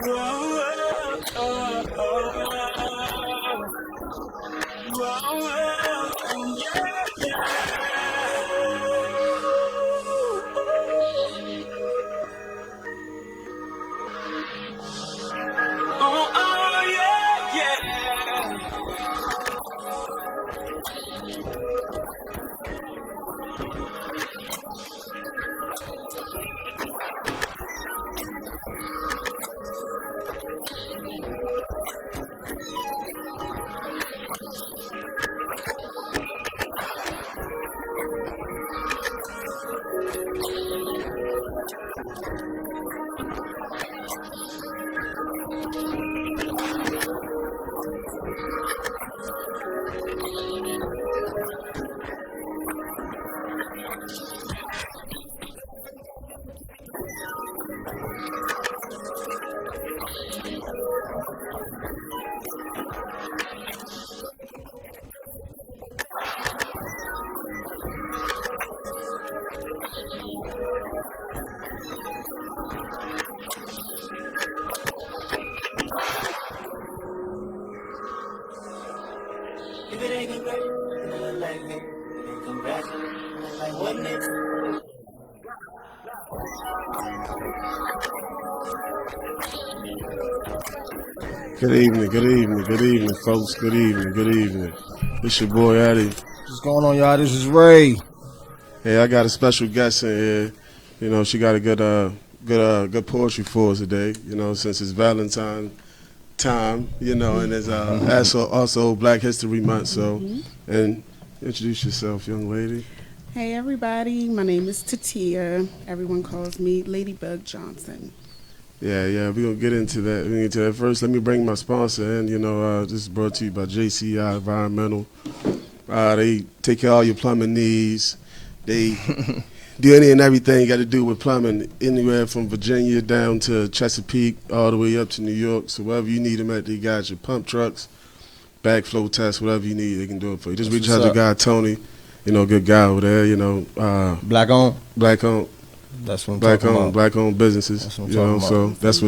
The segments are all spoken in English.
If it ain't come back, it ain't like me. If it ain't come back, it like what next? Good evening, folks. Good evening. It's your boy Eddie. What's going on, y'all? This is Ray. Hey, I got a special guest in here. You know, she got a good poetry for us today. You know, since it's Valentine's time. You know, and it's also Black History Month. So, and introduce yourself, young lady. Hey everybody, my name is Tatia. Everyone calls me Ladybug Johnson. Yeah, we're going to get into that. First, let me bring my sponsor in. You know, this is brought to you by JCI Environmental. They take care of all your plumbing needs. They do any and everything you got to do with plumbing, anywhere from Virginia down to Chesapeake, all the way up to New York. So wherever you need them at, they got your pump trucks, backflow tests, whatever you need, they can do it for you. Just reach out to the guy, Tony. You know, good guy over there, you know. Black owned. That's what I'm talking about. Black owned businesses. That's what I'm you know, talking about. that's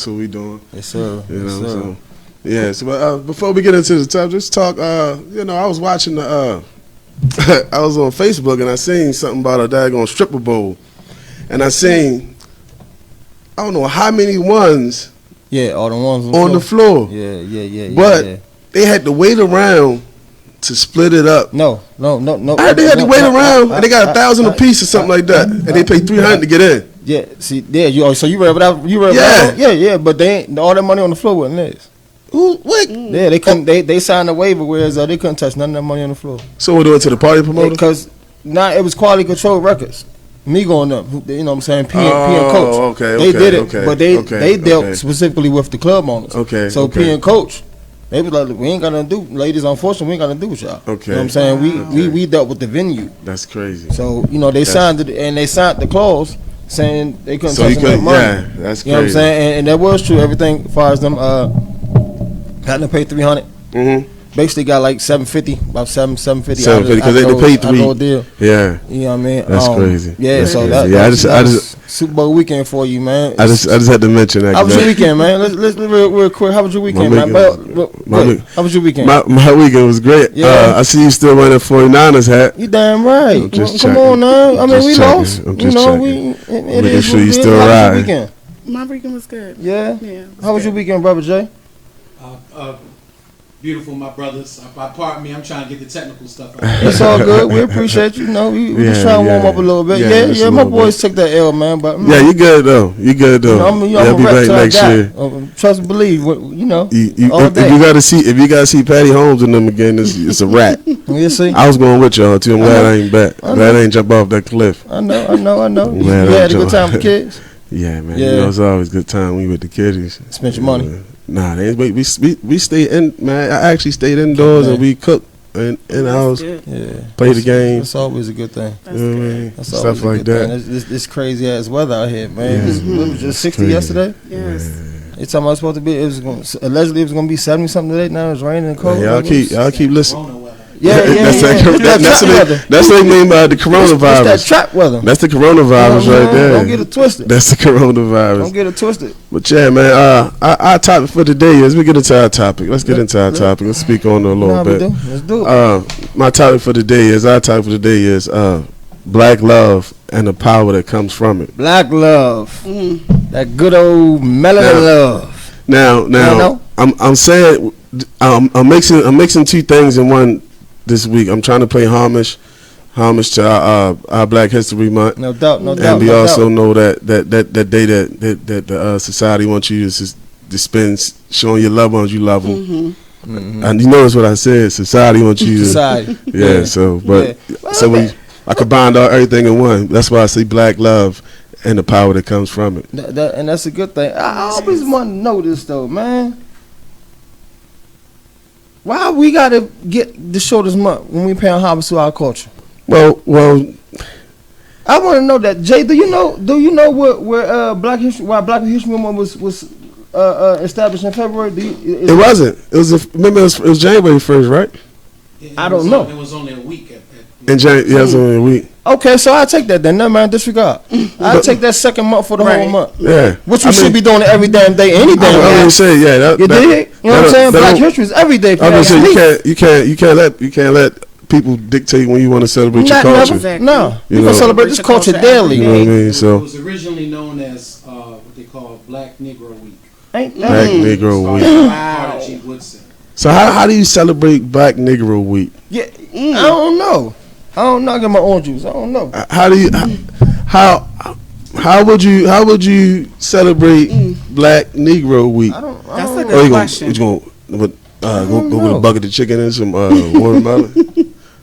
what we doing. Yes, sir. You know, yes, sir. so yeah. So but, before we get into the topic, just talk. You know, I was watching the. I was on Facebook and I seen something about a daggone stripper bowl, and I seen I don't know how many ones. Yeah, all the ones on the floor. Yeah. But they had to wait around to split it up. No. I heard they had to wait around, and they got $1,000 a piece or something like that, and they pay $300 to get in. Yeah, see, so you read about yeah, but they ain't all that money on the floor wasn't theirs. What? Yeah, they couldn't. They signed a waiver, whereas they couldn't touch none of that money on the floor. So we're doing to the party promoter because it was Quality Control Records. Me going up, you know what I'm saying? P and Coach. They did it, but they dealt specifically with the club owners. So P and Coach. They was like, we ain't got nothing to do. Ladies, unfortunately, we ain't got nothing to do with y'all. Okay. You know what I'm saying? We dealt with the venue. That's crazy. So, you know, they signed it, and they signed the clause saying they couldn't touch that money. Yeah, that's crazy. You know what I'm saying? And that was true. Everything as far as them had to pay $300. Mm-hmm. Basically got like $750, about $750 because they paid $300. Deal. Yeah. You know what I mean? That's crazy. Yeah, that's so crazy. that was Super Bowl weekend for you, man. I just had to mention that. How was your weekend, man? Let's real quick. How was your weekend, man? How was your weekend? My weekend was great. Yeah. I see you still wearing a 49ers hat. You damn right. Come on now. I mean, we lost. I'm just checking. Making sure you still riding. My weekend was good. Yeah? How was your weekend, Brother Jay? Beautiful, my brothers. Pardon me, I'm trying to get the technical stuff out. It's all good. We appreciate you. We just trying to warm up a little bit. Yeah, my boys took that L, man. But you good though. You good though. I'll be back next year. Trust and believe. You know. If you gotta see Patty Holmes in them again, it's a wrap. You see. I was going with y'all too. I'm glad I ain't back. Glad I ain't jump off that cliff. I know. You had a good time with the kids. Yeah, man. You know, it's always a good time when you with the kiddies. Spent your money. Nah, we stayed in, man. I actually stayed indoors and we cooked in the house. Yeah, play the game. That's always a good thing. That's stuff like that. This crazy ass weather out here, man. It was just 60 yesterday. Yes. It's time I was supposed to be. Allegedly it was gonna be 70 something today. Now it's raining and cold. Y'all keep listening. That's what they mean by the coronavirus. That's that trap weather. That's the coronavirus right there. Don't get it twisted. That's the coronavirus. Don't get it twisted. But yeah, man, our topic for today is, we get into our topic. Let's get into our topic. Let's speak on it a little bit. Let's do it. Our topic for today is black love and the power that comes from it. Black love. That good old melanin love. Now, I'm saying, I'm mixing two things in one this week. I'm trying to pay homage to our Black History Month. No doubt. And we also know that day that the society wants you to spend showing your loved ones you love them. And you notice what I said? Society wants you to. Society. Yeah. So, when I combined everything in one. That's why I say black love and the power that comes from it. And that's a good thing. I always want to know this though, man. Why we gotta get the show this month when we paying homage to our culture? Well, I want to know that. Jay, do you know where Black History Month was established in February? It wasn't. It was January 1st, right? I don't know. It was only a week. In January, it was only a week. Okay, so I take that then. Never mind, disregard. I take that second month for the whole month. Yeah, which we should be doing it every damn day, any day. I would say, yeah. You dig? You know what I'm saying? Black History is every day. I would say you can't let people dictate when you want to celebrate your culture. Exactly. No, you can celebrate this culture daily. You know what I mean? So it was originally known as what they call Black Negro Week. Black Negro Week. Wow. So how do you celebrate Black Negro Week? Yeah, I don't know. I get my orange juice. I don't know. How would you celebrate Black Negro Week? That's a good question. Go with a bucket of chicken and some watermelon?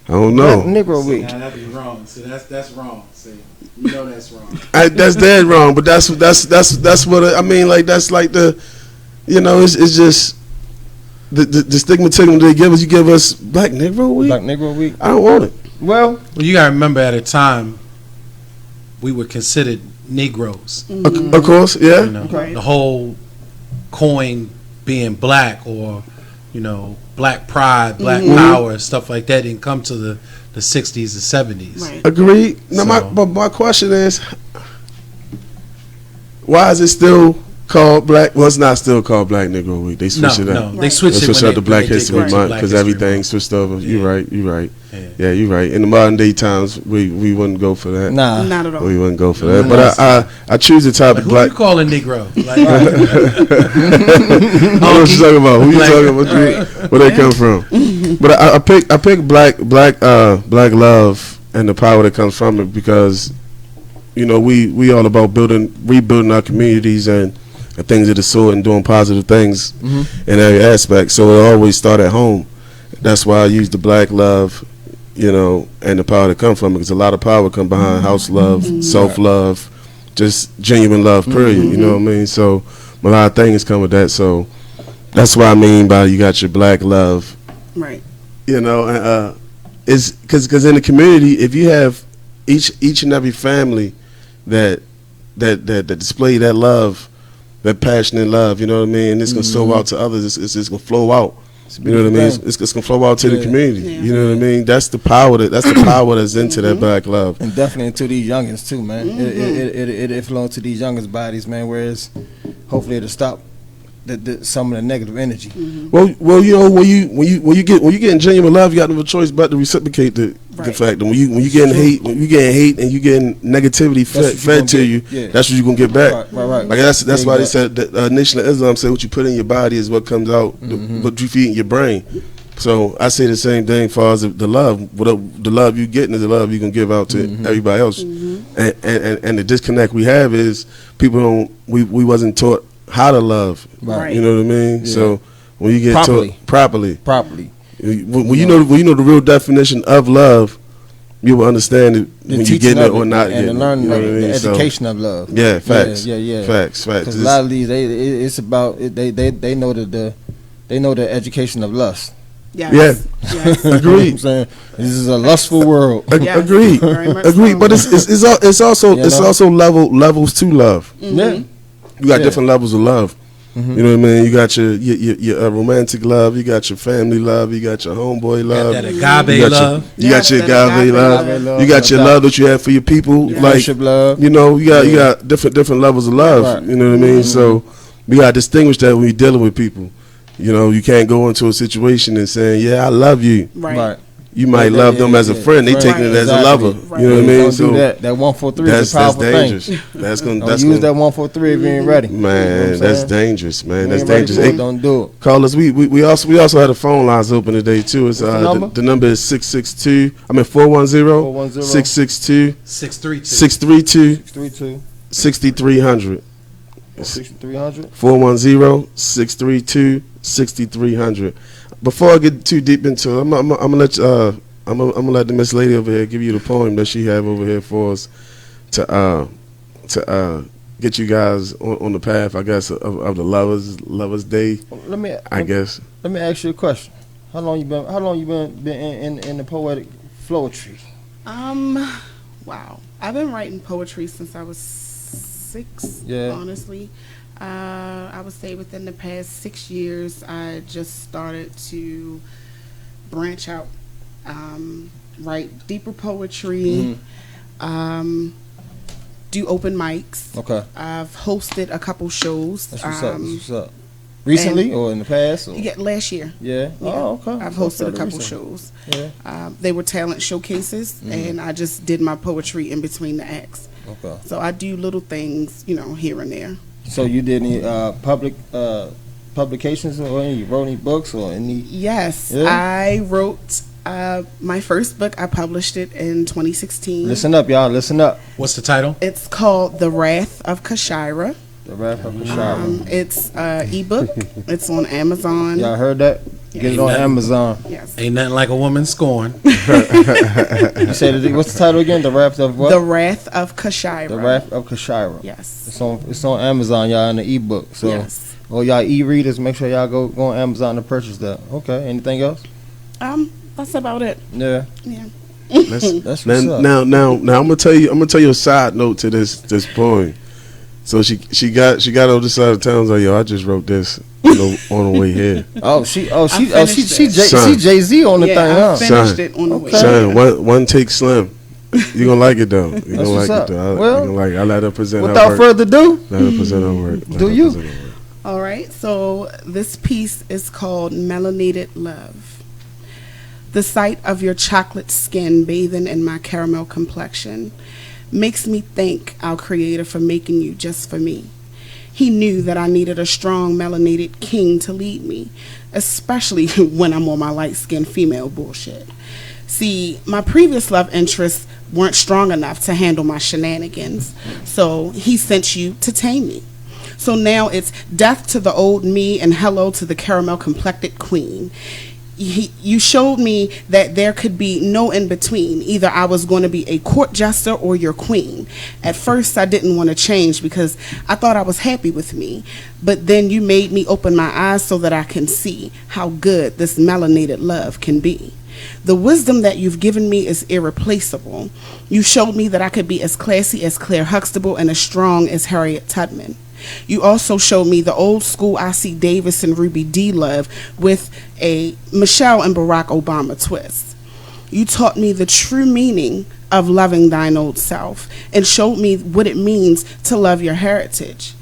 I don't know. Black Negro Week. Nah, that'd be wrong. See, that's wrong. See, you know that's wrong. That's dead wrong. But that's what I mean. Like that's like the, it's just. The stigmatism they give us, you give us Black Negro Week? Black Negro Week? I don't want it. Well, you gotta remember at a time, we were considered Negroes. Of course, yeah. Right. The whole coin being black or, black pride, black power, stuff like that didn't come to the 60s and 70s. Right. Agreed. Now, my question is, why is it still called Black? Well, it's not still called Black Negro Week. They switched it up. No, they switched it up to Black History Month because everything switched over. You're right. Yeah, you're right. In the modern day times, we wouldn't go for that. Nah, not at all. We wouldn't go for that. But I choose the topic Black. Who you calling Negro? What you talking about? Who you talking about? Where they come from? But I pick black love and the power that comes from it because we all about rebuilding our communities and things of the sort and doing positive things in every aspect. So it always start at home. That's why I use the black love, and the power that comes from it, because a lot of power come behind house love, self-love, just genuine love, period. You know what I mean? So a lot of things come with that. So that's what I mean by you got your black love. Right. It's because in the community, if you have each and every family that display that love, that passionate love, you know what I mean? And it's gonna sow out to others. It's gonna flow out. You know what I mean? It's gonna flow out to the community. Yeah. You know what I mean? That's the power that's into that black love. And definitely into these youngins too, man. It influences to these youngins' bodies, man. Whereas hopefully it'll stop some of the negative energy. Well, when you get genuine love, you got no choice but to reciprocate the fact that when you getting hate and you getting negativity fed to you, that's what you're gonna get back. Right. Like that's why they said that Nation of Islam said what you put in your body is what comes out, what you feed in your brain. So I say the same thing as far as the love. The love you getting is the love you can give out to everybody else. And the disconnect we have is we wasn't taught how to love, right? You know what I mean. Yeah. So when you get properly, when you know the real definition of love, you will understand it when you get it or not. And learn the education of love. Yeah, facts. Yeah. Facts. Because a lot of these, it's about they know the education of lust. Yes. Agreed. I'm saying this is a lustful world. Yes. Agreed. But it's also levels to love. Yeah. You got different levels of love. You know what I mean? You got your romantic love, you got your family love, you got your homeboy love, that agave love. You got your agave love. You got your love that you have for your people. Yeah. Like, love. you know, you got different levels of love. Right. You know what I mean? So we got to distinguish that when you're dealing with people. You know, you can't go into a situation and saying, "Yeah, I love you." Right. You might love them as a friend. They taking it as a lover. Right. You know what I mean? Don't do that. That 143 is a powerful dangerous. thing. That's Don't use that 143 if you ain't ready. Man, you know that's dangerous, man. That's dangerous. dangerous. Hey, don't do it. Call us. We also had the phone lines open today too. It's the number is 410 662 632 6300. 6300. 410-632-6300. Before I get too deep into it, I'm gonna let the Miss Lady over here give you the poem that she have over here for us to get you guys on the path, I guess, of the lovers day. Let me ask you a question. How long you been in the poetic poetry? Wow. I've been writing poetry since I was 6. Yeah. Honestly. I would say within the past 6 years, I just started to branch out, write deeper poetry, do open mics. Okay. I've hosted a couple shows. That's what's up. Recently or in the past? Or? Yeah, last year. Yeah. Oh, okay. I've hosted a couple shows. Yeah. They were talent showcases, and I just did my poetry in between the acts. Okay. So I do little things, here and there. So you did any public publications or you wrote any books or any? Yes, yeah? I wrote my first book. I published it in 2016. Listen up, y'all. Listen up. What's the title? It's called The Wrath of Kashira. The Wrath of Kashira. It's ebook. It's on Amazon. Y'all heard that? Get it on Amazon. Yes. Ain't nothing like a woman scorned. You said what's the title again? The Wrath of what? The Wrath of Kashira. The Wrath of Kashira. Yes. It's on Amazon, y'all, in the ebook. So, yes. Well, y'all e-readers, make sure y'all go on Amazon to purchase that. Okay. Anything else? That's about it. Yeah. Yeah. That's what's up. Now I'm gonna tell you a side note to this poem. So she got on this side of town. Like, yo, I just wrote this on the way here. She Jay-Z on the thing, huh? I finished it on the way. Son, one take Slim. You gonna like it though. You gonna like it though. I let her present her work. Without further ado, let her present her work. Do you? All right. So this piece is called Melanated Love. The sight of your chocolate skin bathing in my caramel complexion makes me thank our Creator for making you just for me. He knew that I needed a strong melanated king to lead me, especially when I'm on my light-skinned female bullshit. See, my previous love interests weren't strong enough to handle my shenanigans, so he sent you to tame me. So now it's death to the old me and hello to the caramel-complected queen. You showed me that there could be no in-between. Either I was going to be a court jester or your queen. At first, I didn't want to change because I thought I was happy with me. But then you made me open my eyes so that I can see how good this melanated love can be. The wisdom that you've given me is irreplaceable. You showed me that I could be as classy as Claire Huxtable and as strong as Harriet Tubman. You also showed me the old school I.C. Davis and Ruby D love with a Michelle and Barack Obama twist. You taught me the true meaning of loving thine old self and showed me what it means to love your heritage.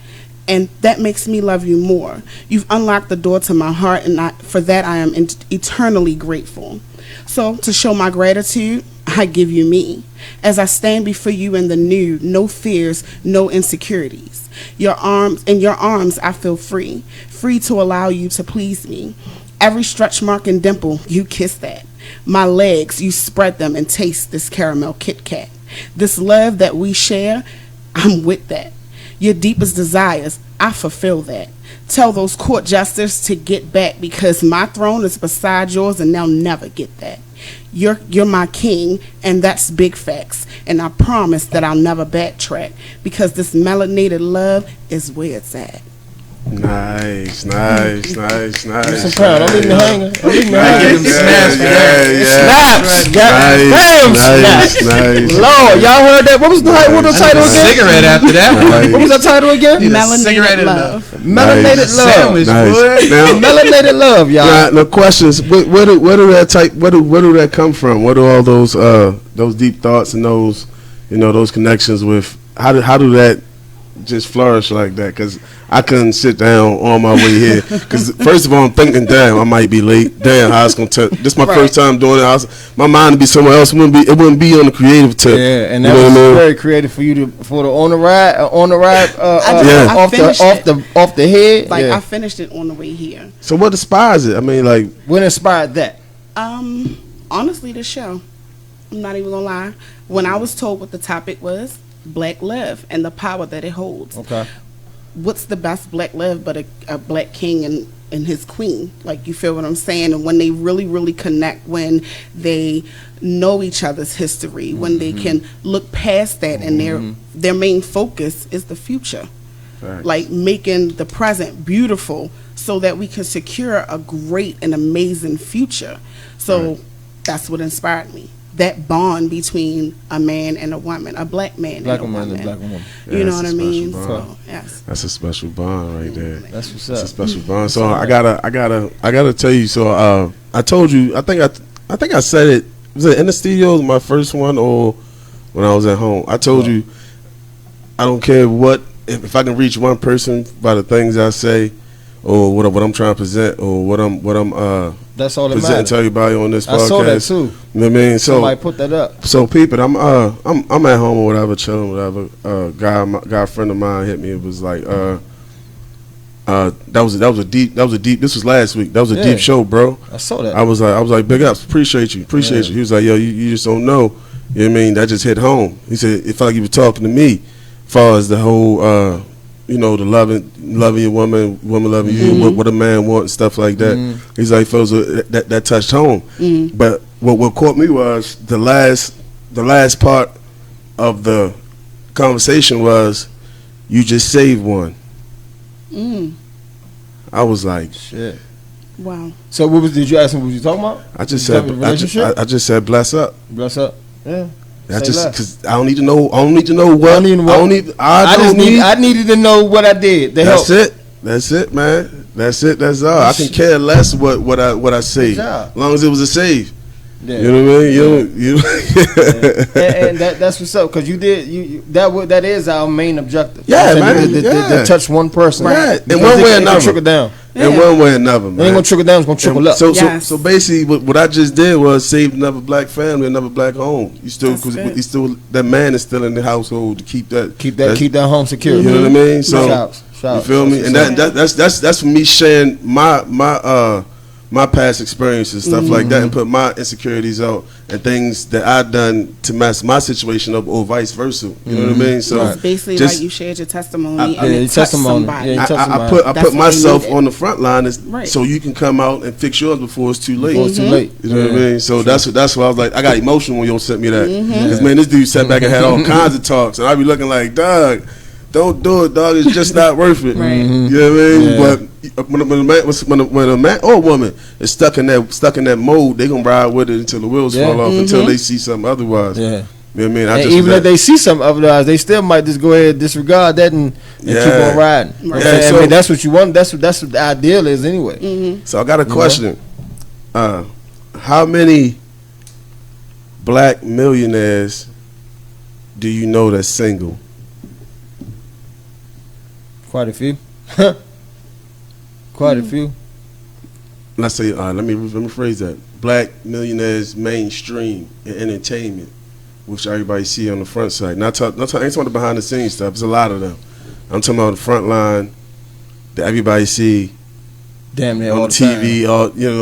And that makes me love you more. You've unlocked the door to my heart, and for that I am eternally grateful. So to show my gratitude, I give you me. As I stand before you in the nude, no fears, no insecurities. In your arms, I feel free to allow you to please me. Every stretch mark and dimple, you kiss that. My legs, you spread them and taste this caramel Kit Kat. This love that we share, I'm with that. Your deepest desires, I fulfill that. Tell those court jesters to get back because my throne is beside yours and they'll never get that. You're my king, and that's big facts. And I promise that I'll never backtrack because this melanated love is where it's at. Nice. Some pound. I'm eating the hanger. Get him snaps. Nice. Lord, y'all heard that? What was the title again? Cigarette after that. What was the title again? Melanated Love. Melanated Love. Nice. Now, Melanated Love, y'all. Now, questions. Where do that come from? What do all those deep thoughts and those those connections with? How do that just flourish like that? Because I couldn't sit down on my way here. Because first of all, I'm thinking, damn, I might be late. Damn, how it's gonna turn. This is my first time doing it. My mind would be somewhere else. It wouldn't be on the creative tip. Yeah, and that was very creative for you for the on the ride off the head. Like I finished it on the way here. So what inspires it? I mean, like, what inspired that? Honestly, the show. I'm not even gonna lie. When I was told what the topic was, Black love and the power that it holds. Okay. What's the best black love but a black king and his queen? Like, you feel what I'm saying? And when they really, really connect, when they know each other's history, when they can look past that, and their main focus is the future. Right. Like making the present beautiful so that we can secure a great and amazing future. So that's what inspired me. That bond between a man and a woman, a black man and a woman. Yeah, you know what I mean? So, yes. That's a special bond right there. That's what's up. That's a special bond. So I gotta tell you. So I told you. I think I said it. Was it in the studio? My first one, or when I was at home? I told you. I don't care what. If I can reach one person by the things I say, or what I'm trying to present, or what I'm that's all that presenting matters to everybody on this podcast. I saw that too. You know what I mean? So somebody put that up. So people, I'm at home or whatever, chilling, whatever. Guy friend of mine hit me. It was like that was a deep. This was last week. That was a deep show, bro. I saw that. I was like, big ups, appreciate you. He was like, yo, you just don't know. You know what I mean? That just hit home. He said, it felt like he was talking to me, as far as the whole. The loving your woman loving you, what a man wants, and stuff like that. He's like, feels that touched home. But what caught me was the last part of the conversation was, you just saved one. I was like, shit. Wow. So did you ask him what you talking about? I just said bless up. Bless up. Yeah. I just because I don't need to know. I needed to know what I did. That's it, man. That's all. I can care less what I say, as long as it was a save. Yeah. You know what I mean? And that's what's up, because you did that is our main objective. Yeah, man. To touch one person, right? In one way or another, trickle down. In one way or another, man. It ain't gonna trickle down. It's gonna trickle up. So basically, what I just did was save another black family, another black home. That man is still in the household to keep that home secure. You know what I mean? So you feel me? And that's for me sharing my past experiences, stuff like that, and put my insecurities out and things that I've done to mess my situation up, or vice versa. You know what I mean? So it's basically like you shared your testimony and it touched somebody. I put myself on the front line so you can come out and fix yours before it's too late. You know what I mean? So that's why I was like, I got emotional when you sent me that, because man, this dude sat back and had all kinds of talks, and I be looking like, dog, don't do it, dog. It's just not worth it. Right. You know what I mean? But when a man or woman is stuck in that mode, they gonna ride with it until the wheels fall off, until they see something otherwise. Yeah. You know what I mean? Even if they see something otherwise, they still might just go ahead and disregard that and keep on riding. Right. Yeah, I mean, that's what you want. That's what the ideal is anyway. So I got a question. How many black millionaires do you know that's single? Quite a few. Quite a few. Let's say, let me phrase that. Black millionaires mainstream in entertainment, which everybody see on the front side. Not talking the behind the scenes stuff. There's a lot of them. I'm talking about the front line that everybody see. Damn near on all TV.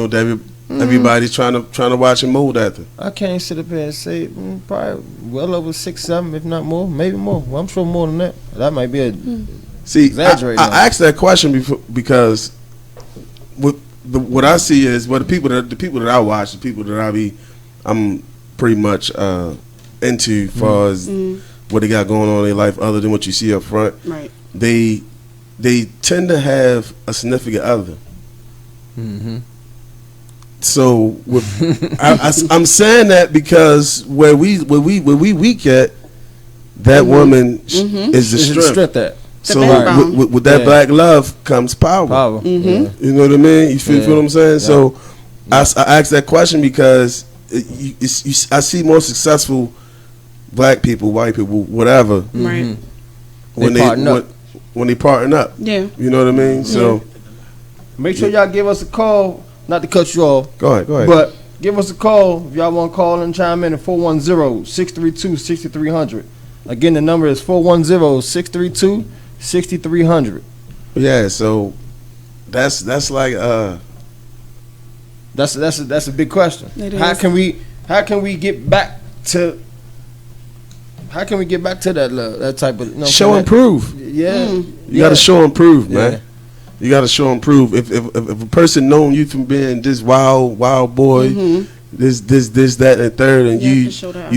That everybody's trying to watch and mold after. I can't sit up here and say probably well over 6, 7, if not more, maybe more. Well, I'm sure more than that. That might be exaggerating. I asked that question because what I see is the people that I watch, the people that I'm pretty much into as far as what they got going on in their life, other than what you see up front. Right. They they tend to have a significant other. Mm-hmm. So I'm saying that because where we weak at, that woman is the strength. That. So with that black love comes power. Mm-hmm. You know what I mean? You feel what I'm saying? Yeah. So I asked that question because I see more successful black people, white people, whatever, right? When they partner up. Yeah. You know what I mean? Yeah. So make sure y'all give us a call. Not to cut you off. Go ahead. But give us a call if y'all want to call and chime in at 410-632-6300. Again, the number is 410-632-6300. Yeah, so that's like that's a big question. It is. How can we get back to that love, that type of show and prove? Yeah. You got to show and prove, man. Yeah. You got to show and prove. If a person known you from being this wild boy, this, that, and third, and you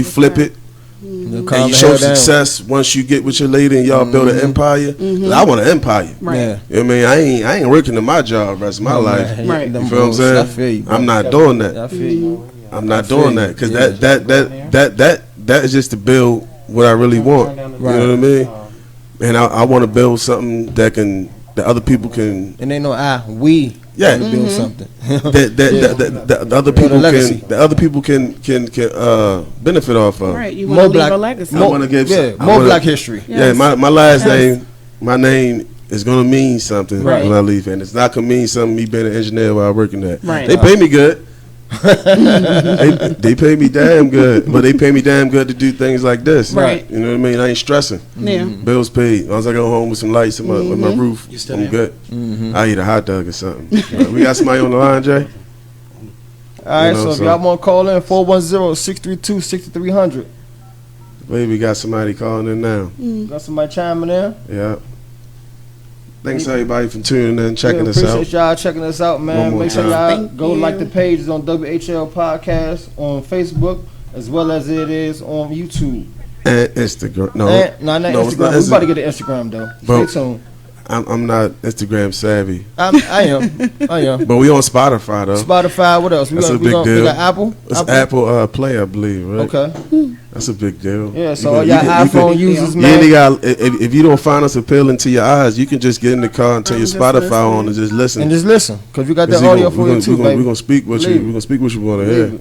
flip it, and you show success once you get with your lady and y'all build an empire. I want an empire. Right. Yeah. You know what I mean? I ain't working in my job the rest of my life. Right. You feel what I'm saying? I feel you, I'm not doing that. I feel you. I'm not doing that because that is just to build what I really want. You know what I mean? And I want to build something that other people can. And they know we build something. The other people can benefit off of. Right, you want to leave a legacy. I want to give more black history. Yes. Yeah, my last name, my name is gonna mean something when I leave, and it's not gonna mean something me being an engineer while working there. Right. They pay me good. they pay me damn good, but they pay me damn good to do things like this. Right. You know what I mean? I ain't stressing. Yeah. Bills paid. As long as I go home with some lights in my roof, I'm good. I eat a hot dog or something. We got somebody on the line, Jay? All right, so if y'all want to call in, 410-632-6300. Maybe we got somebody calling in now. Got somebody chiming in? Yeah. Thanks everybody for tuning in, checking us out. Appreciate y'all checking us out, man. Make sure y'all go like the pages on WHL Podcast on Facebook as well as it is on YouTube and Instagram. No, not Instagram. We about to get an Instagram though. Stay tuned. I'm not Instagram savvy. I am. But we on Spotify though. Spotify. What else? That's a big deal. We got Apple. It's Apple Play, I believe. Right? Okay. That's a big deal. Yeah. So all y'all iPhone users, man. If you don't find us appealing to your eyes, you can just get in the car and turn your Spotify on and just listen. Because we got that audio for you too, baby. We're gonna speak what you. We're gonna speak what you want to hear.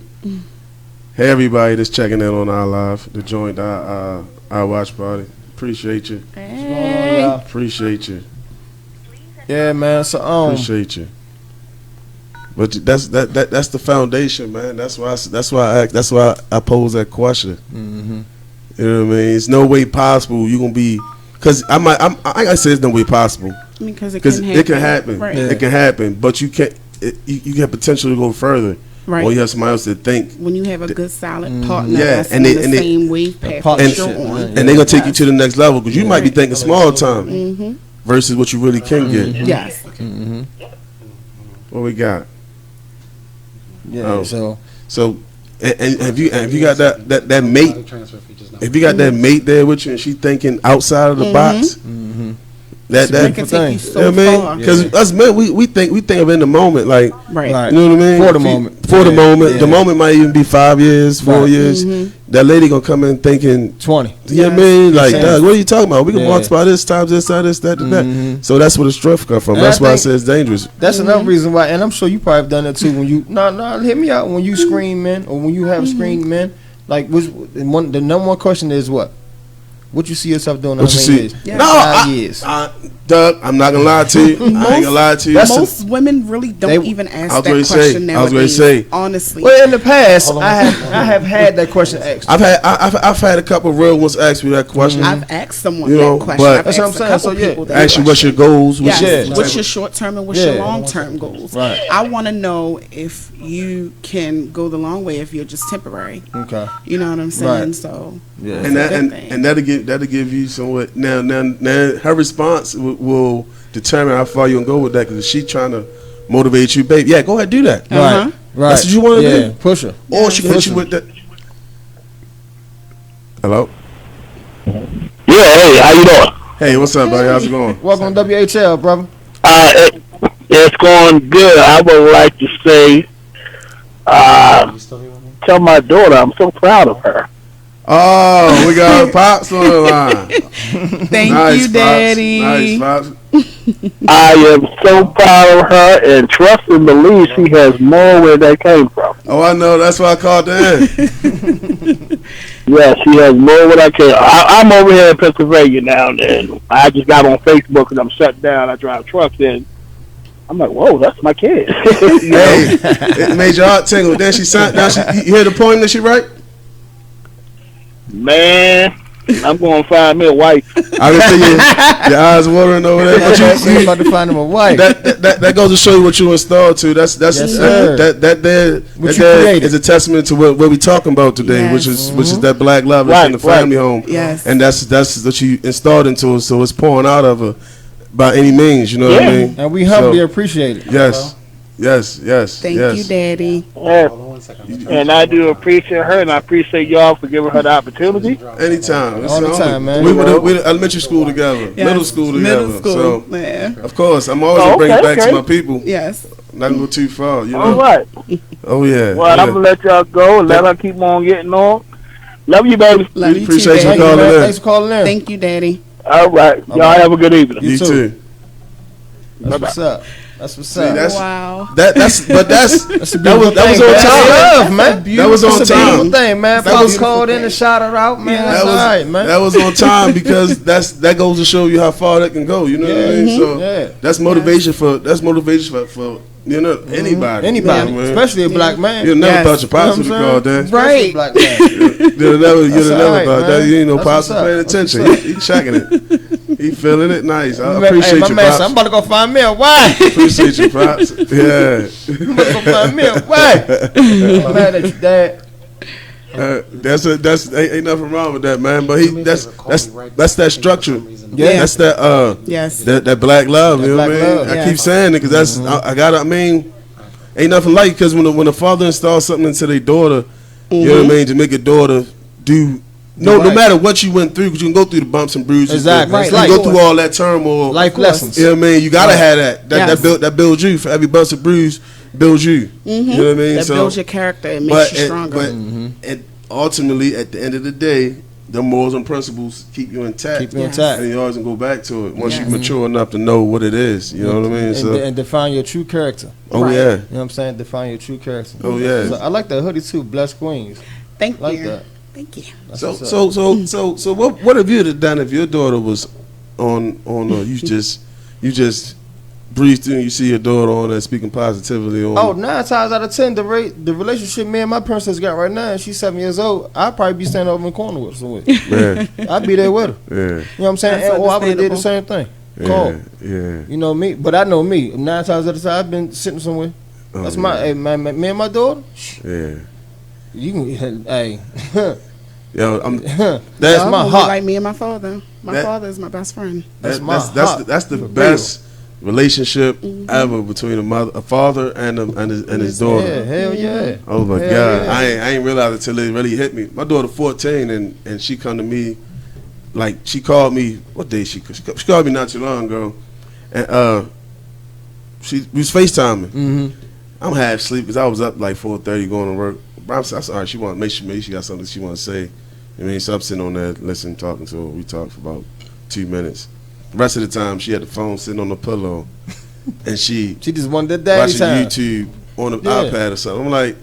Hey everybody that's checking in on our live, that joined our watch party. Appreciate you. Hey. Appreciate you. Yeah, man. So appreciate you. But that's the foundation, man. That's why I pose that question. You know what I mean? It's no way possible you gonna be, because I say it's no way possible. Because it can happen. Right. It can happen, but you can't. You have potential to go further. Right. Or you have somebody else to think. When you have a good solid partner, that's and on the same wave path that you're on. And they're gonna take you to the next level because you might be thinking small time versus what you really can get. Yes. What we got? Yeah. So and have you got that mate? If you got that mate there with you and she thinking outside of the box, that can take you so far. Because us men, we think of in the moment, like right. You know what I mean? For the moment. The moment might even be 5 years, 4 years. That lady gonna come in thinking 20. You know what I mean? Like, Doug, what are you talking about? We can walk by this times this, that, that. So that's where the strength come from. And that's why I say it's dangerous. That's another reason why, and I'm sure you probably have done that too. When you hit me out when you screen men or when you have screened men. Like, the number one question is what? What you see yourself doing? What you see? Yeah. 5 years. Doug, I'm not gonna lie to you. I ain't gonna lie to you. Most women really don't even ask that question nowadays. I was gonna say, honestly. Well, in the past, I have had that question asked. I've had a couple of real ones ask me that question. I've asked someone that question. But that's what I'm saying. So ask you what's your goals? What's your short term and what's your long term goals? Right. I want to know if you can go the long way if you're just temporary. Okay. You know what I'm saying? Right. So and that'll give you somewhat. Now her response will determine how far you gonna go with that. Because if she trying to motivate you, babe, yeah, go ahead, do that. Right. That's what you want to do. Push her. Or she can hit you with that. Hello. Yeah. Hey, how you doing? Hey, what's up, buddy? How's it going? Welcome to WHL, brother. It's going good. I would like to say, tell my daughter I'm so proud of her. Oh, we got Pops on the line. Thank Nice, you, Daddy. Nice, Pops. I am so proud of her, and trust and believe she has more where that came from. Oh, I know. That's why I called in. Yeah, she has more where that came. I'm over here in Pennsylvania now, and I just got on Facebook and I'm shut down. I drive trucks in. I'm like, whoa, that's my kid. You know? Hey, it made your heart tingle. Then she sat down. You hear the poem that she write? Man, I'm going to find me a wife. I can see your eyes watering over there. But You about to find him a wife. that goes to show you what you installed to. That is a testament to what we're talking about today, Yes. which is that black love that's in the family home. Yes. And that's what you installed into her, so it's pouring out of her by any means. You know what I mean? And we humbly appreciate it. Yes. Thank you, Daddy. And I do appreciate her, and I appreciate y'all for giving her the opportunity. Anytime. All the time, man. We were elementary school together, middle school together. Middle school, so, man. of course, I'm always gonna bring it back to my people. Yes. Not gonna go too far, you know. All right. Oh yeah. Well, I'm going to let y'all go and let her keep on getting on. Love you, baby. Love you too, Appreciate you Daddy. calling in. Thanks for calling in. Thank you, Daddy. All right. Y'all have a good evening. You too. That's what's up. That's what's See, up. Wow. that was on Love, time. man. That was on It's a time. beautiful thing, man. That Folks was- called in and shot her out, man. That's all right, man. That was on time because that goes to show you how far that can go. You know what I mean? So Yeah. that's motivation for you know anybody. Anybody, You know what I mean? especially a black man. You never Yes. thought your pops would You know have what called I'm that. Especially Right. a black man. You'd have That's never all right, thought that. man. You know, That's pops what's is paying up. attention. That's He checking it. He feeling it. Nice. I Hey, appreciate my you, man pops. said, I'm about to go find me a wife. Appreciate you, pops. Yeah. I'm about to go find me a wife. I'm mad at you, Dad. That's ain't nothing wrong with that, man. But that's that structure. Yeah. That's that Yes. that black love. You know what I black mean? love. I Yeah. keep saying it because that's I mean, ain't nothing like because when a father installs something into their daughter, you know what I mean, to make a daughter do. No right. matter what you went through, because you can go through the bumps and bruises. Exactly. You Right. can go through all that turmoil. Life lessons. You know what I mean? You gotta have that. Yes. That builds you. For every bumps and bruise, builds you. You know what I mean? That builds your character. It makes you stronger. But ultimately, at the end of the day, the morals and principles keep you intact. Keep you Yes. intact. And you always can go back to it once Yes. you mature enough to know what it is. You know what I mean? So, And define your true character. oh Right. yeah, You know what I'm saying? Define your true character. oh yeah. So I like that hoodie too. Blessed Queens. Thank Like you. that. Thank you. That's So what's up. so what have you done if your daughter was on you just breathe through and you see your daughter on there speaking positively on? Oh, 9 times out of 10, the relationship me and my princess got right now, and she's 7 years old, I'd probably be standing over in the corner with her somewhere. yeah, I'd be there with her. yeah, You know what I'm saying? That's Or I would have did the understandable. same thing. yeah, Call. yeah. You know me, but I know me. 9 times out of 10, I've been sitting somewhere. Oh, That's yeah. my, hey, me and my daughter. Yeah. You can, hey, Yo, that's that's Y'all my will be heart. like me and my father. My That- father is my best friend. That's my that's heart. that's the For best relationship ever between a father and his daughter. Yeah, hell yeah. Oh my Hell God, yeah. I ain't realize it till it really hit me. My daughter 14 and she come to me, like she called me. What day she called me not too long ago, and we was FaceTiming. Mm-hmm. I'm half asleep because I was up like 4:30 going to work. But I'm sorry, she want to make sure maybe she got something she want to say. I mean, so I'm sitting on there listening, talking to her. We talked for about 2 minutes. The rest of the time, she had the phone sitting on the pillow, and she She just wanted that daddy watching time. YouTube on the Yeah. iPad or something. I'm like,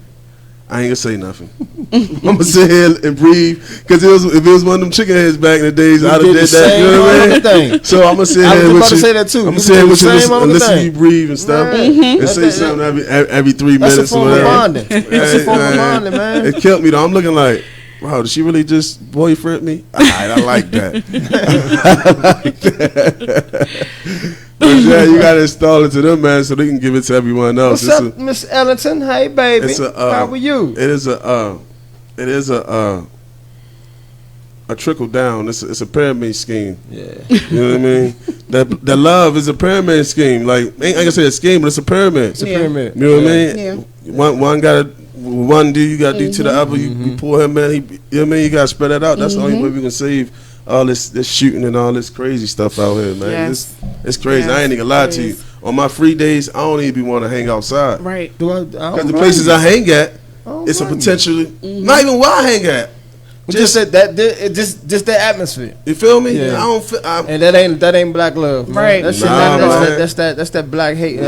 I ain't gonna say nothing. I'm gonna sit here and breathe because if it was one of them chicken heads back in the days, You I'd have did did the that. You know what I mean? same thing. So I'm gonna sit I was here about with to you. say that too. I'm gonna You sit here did with the you, same listen, other listen to thing. you breathe and stuff, Right. and That's say that- something every 3 That's a minutes or form of whatever. bonding. That's a form of bonding, man. It killed me though. I'm looking like, wow, did she really just boyfriend me? All right, I like that. I like that. But yeah, you gotta install it to them, man, so they can give it to everyone else. What's up, Miss Ellington? Hey, baby. It's a, How are you? It is a trickle down. It's a pyramid scheme. Yeah. You know what I mean? That love is a pyramid scheme. Like ain't gonna say a scheme, but it's a pyramid. It's a Yeah. pyramid. You know what I mean? Yeah. One gotta one do you gotta do to the other. You pull him in. You know what I mean? You gotta spread that out. That's the only way we can save all this shooting and all this crazy stuff out here, man. Yes. It's crazy. Yes, I ain't even gonna lie to you. On my free days, I don't even want to hang outside. Right. Because the places I hang at, it's a potentially not even where I hang at. Just that atmosphere. You feel me? Yeah. I don't feel, and that ain't black love, man. Right. That's that black hate.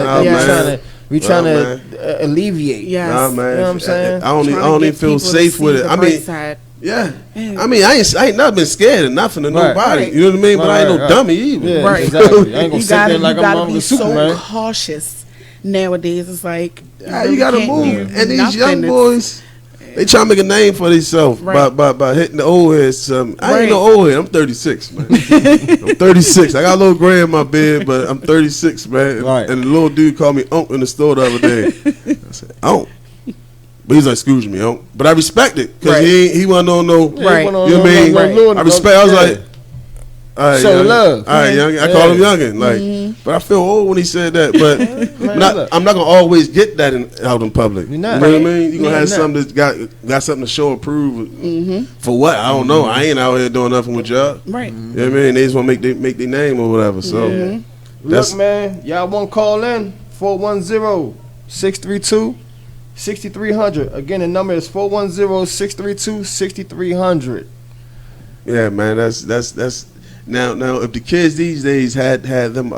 We trying to alleviate. Yes. Nah, man. You know what I'm saying? I don't even feel safe with it. I mean, yeah. I mean, I ain't never been scared of nothing or nobody. Right. You know what I mean? But I ain't no dummy either. Yeah, right. Exactly. I ain't gonna sit there like I'm be Superman. So cautious nowadays. It's like you gotta move. And these young boys, they try to make a name for themselves by hitting the old heads. I ain't no old head. I'm 36, man. I'm 36. I got a little gray in my beard, but I'm 36, man. Right. And the little dude called me Unc in the store the other day. I said, Unc. But he's like, excuse me, Unc. But I respect it because he wasn't on no. Right. You know what I mean? I respect. I was like, all right, show love. All right, youngin. I call him youngin. Like, but I feel old when he said that. But I'm not gonna always get that out in public. You're not. You know what I mean? You gonna have something that's got something to show and prove. For what? I don't know. I ain't out here doing nothing with y'all. Right. You know what I mean? They just want to make their name or whatever. So look, man, y'all want to call in 410-632-6300. Again, the number is 410-632-6300. Yeah, man. That's now. If the kids these days had them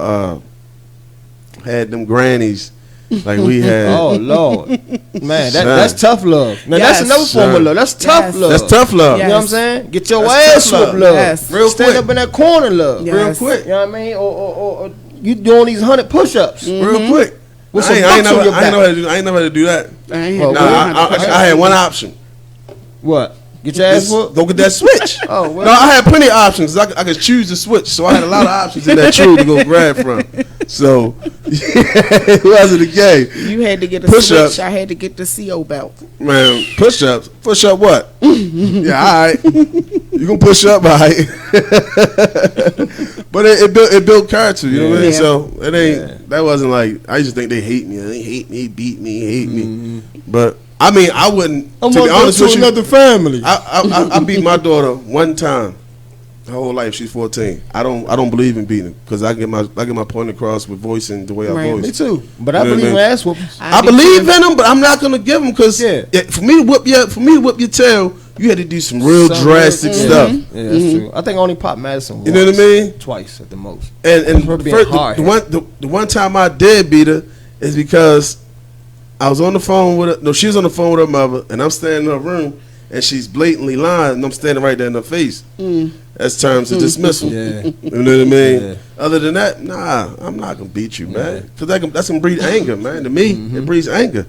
grannies like we had. Oh Lord, man, that's tough love. Now Yes. that's another form of love. That's tough love. That's tough love. You know what I'm saying? Get your That's ass tough whooped love. love. Yes. Real Stand quick. up in that corner love. Yes. Real quick. You know what I mean? Or you doing these 100 push-ups. Real quick. With I some ain't bucks never on your I ain't back. never had to do that. I ain't Well, I had one option. What? Get your ass Just whooped? go get that switch. Oh, well. No, I had plenty of options. I could choose the switch, so I had a lot of options in that tree to go grab from. So, it wasn't the game. You had to get a Push-ups. switch. I had to get the CO belt. Man, push-ups. Push up what? Yeah, all right. You gonna push up, all right. But it built character, you know what I mean? Yeah. So, it ain't, that wasn't like, I just think they hate me. They hate me, beat me, hate me. But, I mean, I wouldn't, I'm to be gonna honest go with to you, another family. I beat my daughter one time. Her whole life, she's 14. I don't believe in beating because I get my point across with voicing the way I Right. voice. Me too. But I You know believe what I in mean? ass whoopings. I believe in them, but I'm not gonna give them because Yeah. for me to whip your tail, you had to do some real drastic stuff. Yeah, that's true. I think I only popped Madison once. You know what I mean? Twice at the most. And Her being first, hard. the one time I did beat her is because I was on the phone with her. No, she was on the phone with her mother, and I'm standing in her room, and she's blatantly lying, and I'm standing right there in her face. That's terms of dismissal. Yeah. You know what I mean? Yeah. Other than that, nah, I'm not gonna beat you, man. Because that's gonna breed anger, man. To me, it breeds anger.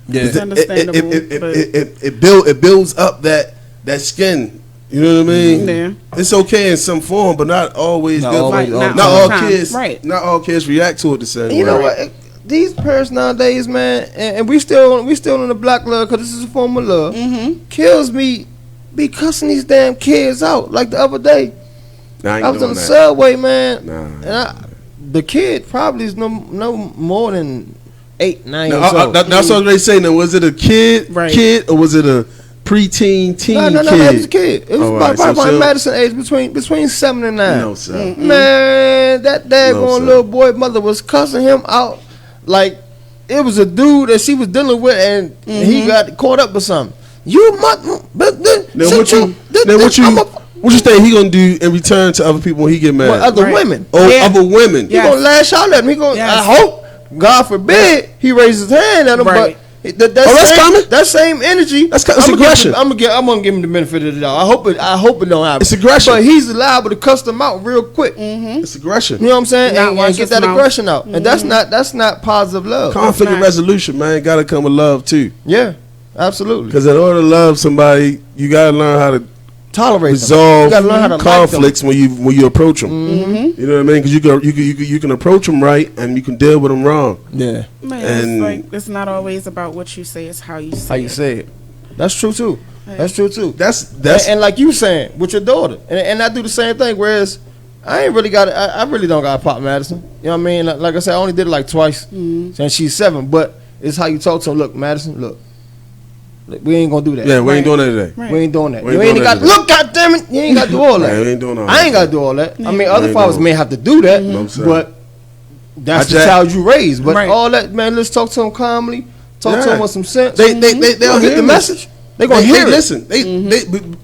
Yeah. It's understandable. It builds up that skin. You know what I mean? Yeah. It's okay in some form, but not always Not good. always, Not not all all the time. kids. Right. Not all kids react to it the same way. You know what? These parents nowadays, man, and we still in the black love because this is a form of love. Kills me. Be cussing these damn kids out. Like the other day, Nah, I was on the that. subway, man, Nah. and the kid probably is no more than 8, 9 Now, years old. that's what they say. Now, was it a kid, or was it a preteen, teen No, kid? it was a kid. It was Oh, about right. So- Madison age between 7 and 9. No, sir. Man, that daggone sir. little boy mother was cussing him out like it was a dude that she was dealing with, and he got caught up with something. You mother, Now, what you think he gonna do in return to other people when he get mad? with other Right. women. Oh, Yeah. other women. He gonna lash out at him. He gonna. Yes. I hope, God forbid, he raises his hand at him. Right. But that's coming. That same energy. It's aggression. I'm gonna give him the benefit of the doubt. I hope it don't happen. It's aggression. But he's liable to cuss them out real quick. It's aggression. You know what I'm saying? Not And watch get his that mouth. aggression out. And that's not positive love. Conflict not. resolution, man, gotta come with love too. Yeah, absolutely. Because in order to love somebody, you gotta learn how to Tolerate them. resolve You gotta learn how to like conflicts when you approach them. You know what I mean? Because you can approach them right and you can deal with them wrong. Yeah. Man, And- it's like it's not always about what you say; it's how you say How you it. say it. That's true too. That's true too. That's and like you saying with your daughter, and I do the same thing. Whereas I ain't really got, I really don't got to pop Madison. You know what I mean? Like I said, I only did it like twice, and she's 7. But it's how you talk to her. Look, Madison, look, We ain't gonna do that. Yeah, we ain't doing that today. Right. We ain't doing that. We You ain't ain't doing got that look, goddamn it, you ain't got to do all that. Yeah, we ain't doing all I that. ain't got to do all that. I mean, We other ain't fathers doing- may have to do that, I'm saying. but that's I the jack- child you raised. But Right. all that, man, let's talk to them calmly. Talk to Yeah. them with some sense. They'll gonna hear get the this. message. They gonna hear it. Listen. They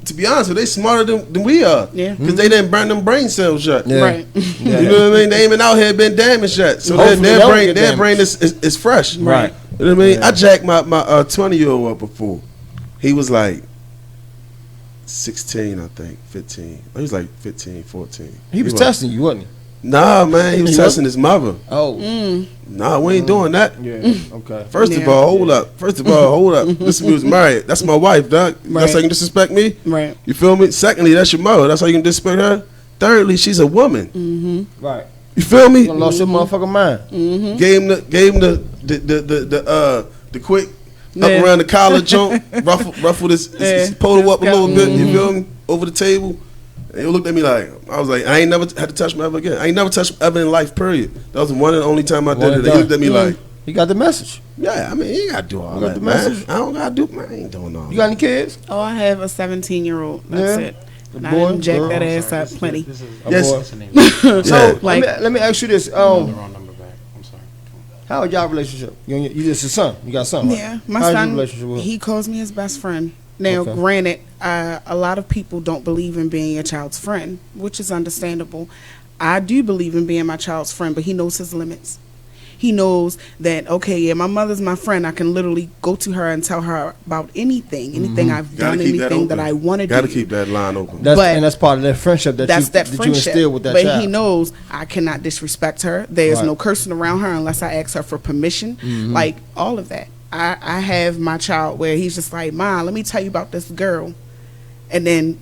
to be honest, they smarter than we are. Yeah. Because they didn't burn them brain cells yet. Yeah. Right. Yeah. You know what I mean? They ain't even out here been damaged yet. So Hopefully they their don't brain get their brain damaged. is fresh. Right. You know what I mean? Yeah. I jacked my 20-year-old up before. He was like 16, I think, 15. He was like 15, 14. He was testing you, wasn't he? Nah, man, he was He testing his mother. Oh. Nah, we ain't doing that. Yeah. Okay. First of Yeah. all, hold up. Listen, we was married. That's my wife, dog. That's Right. how you can disrespect me? Right. You feel me? Secondly, that's your mother. That's how you can disrespect her. Thirdly, she's a woman. Right. You feel me? You done lost your motherfucking mind. Gave him the quick Yeah. up around the collar joint, ruffled his polo up a little bit. You feel me? Over the table. And he looked at me like, I was like, I ain't never had to touch him ever again. I ain't never touched him ever in life, period. That was the one and only time I did One it. and He done. looked at me like, You got the message. yeah, I mean, you ain't got to do all You got that, the man. message? I don't got to do, man. I ain't doing all You got any kids? Oh, I have a 17-year-old. That's Yeah. it. The And I boy, done jacked girl? that ass up plenty. This is, Yes. what's the name? So Yeah. Like- let me ask you this. The wrong number back. I'm sorry. How is y'all relationship? You just a son. You got a son, right? Yeah, my How's your son, relationship with him? he calls me his best friend. Now, Okay. granted, a lot of people don't believe in being a child's friend, which is understandable. I do believe in being my child's friend, but he knows his limits. He knows that, okay, yeah, my mother's my friend. I can literally go to her and tell her about anything I've Gotta done, keep that anything that open. I want to do. Got to keep that line open. That's part of that friendship that That's you that that friendship. you instill with that but child. he knows I cannot disrespect her. There's Right. no cursing around her unless I ask her for permission. Like all of that. I have my child where he's just like, Ma, let me tell you about this girl. And then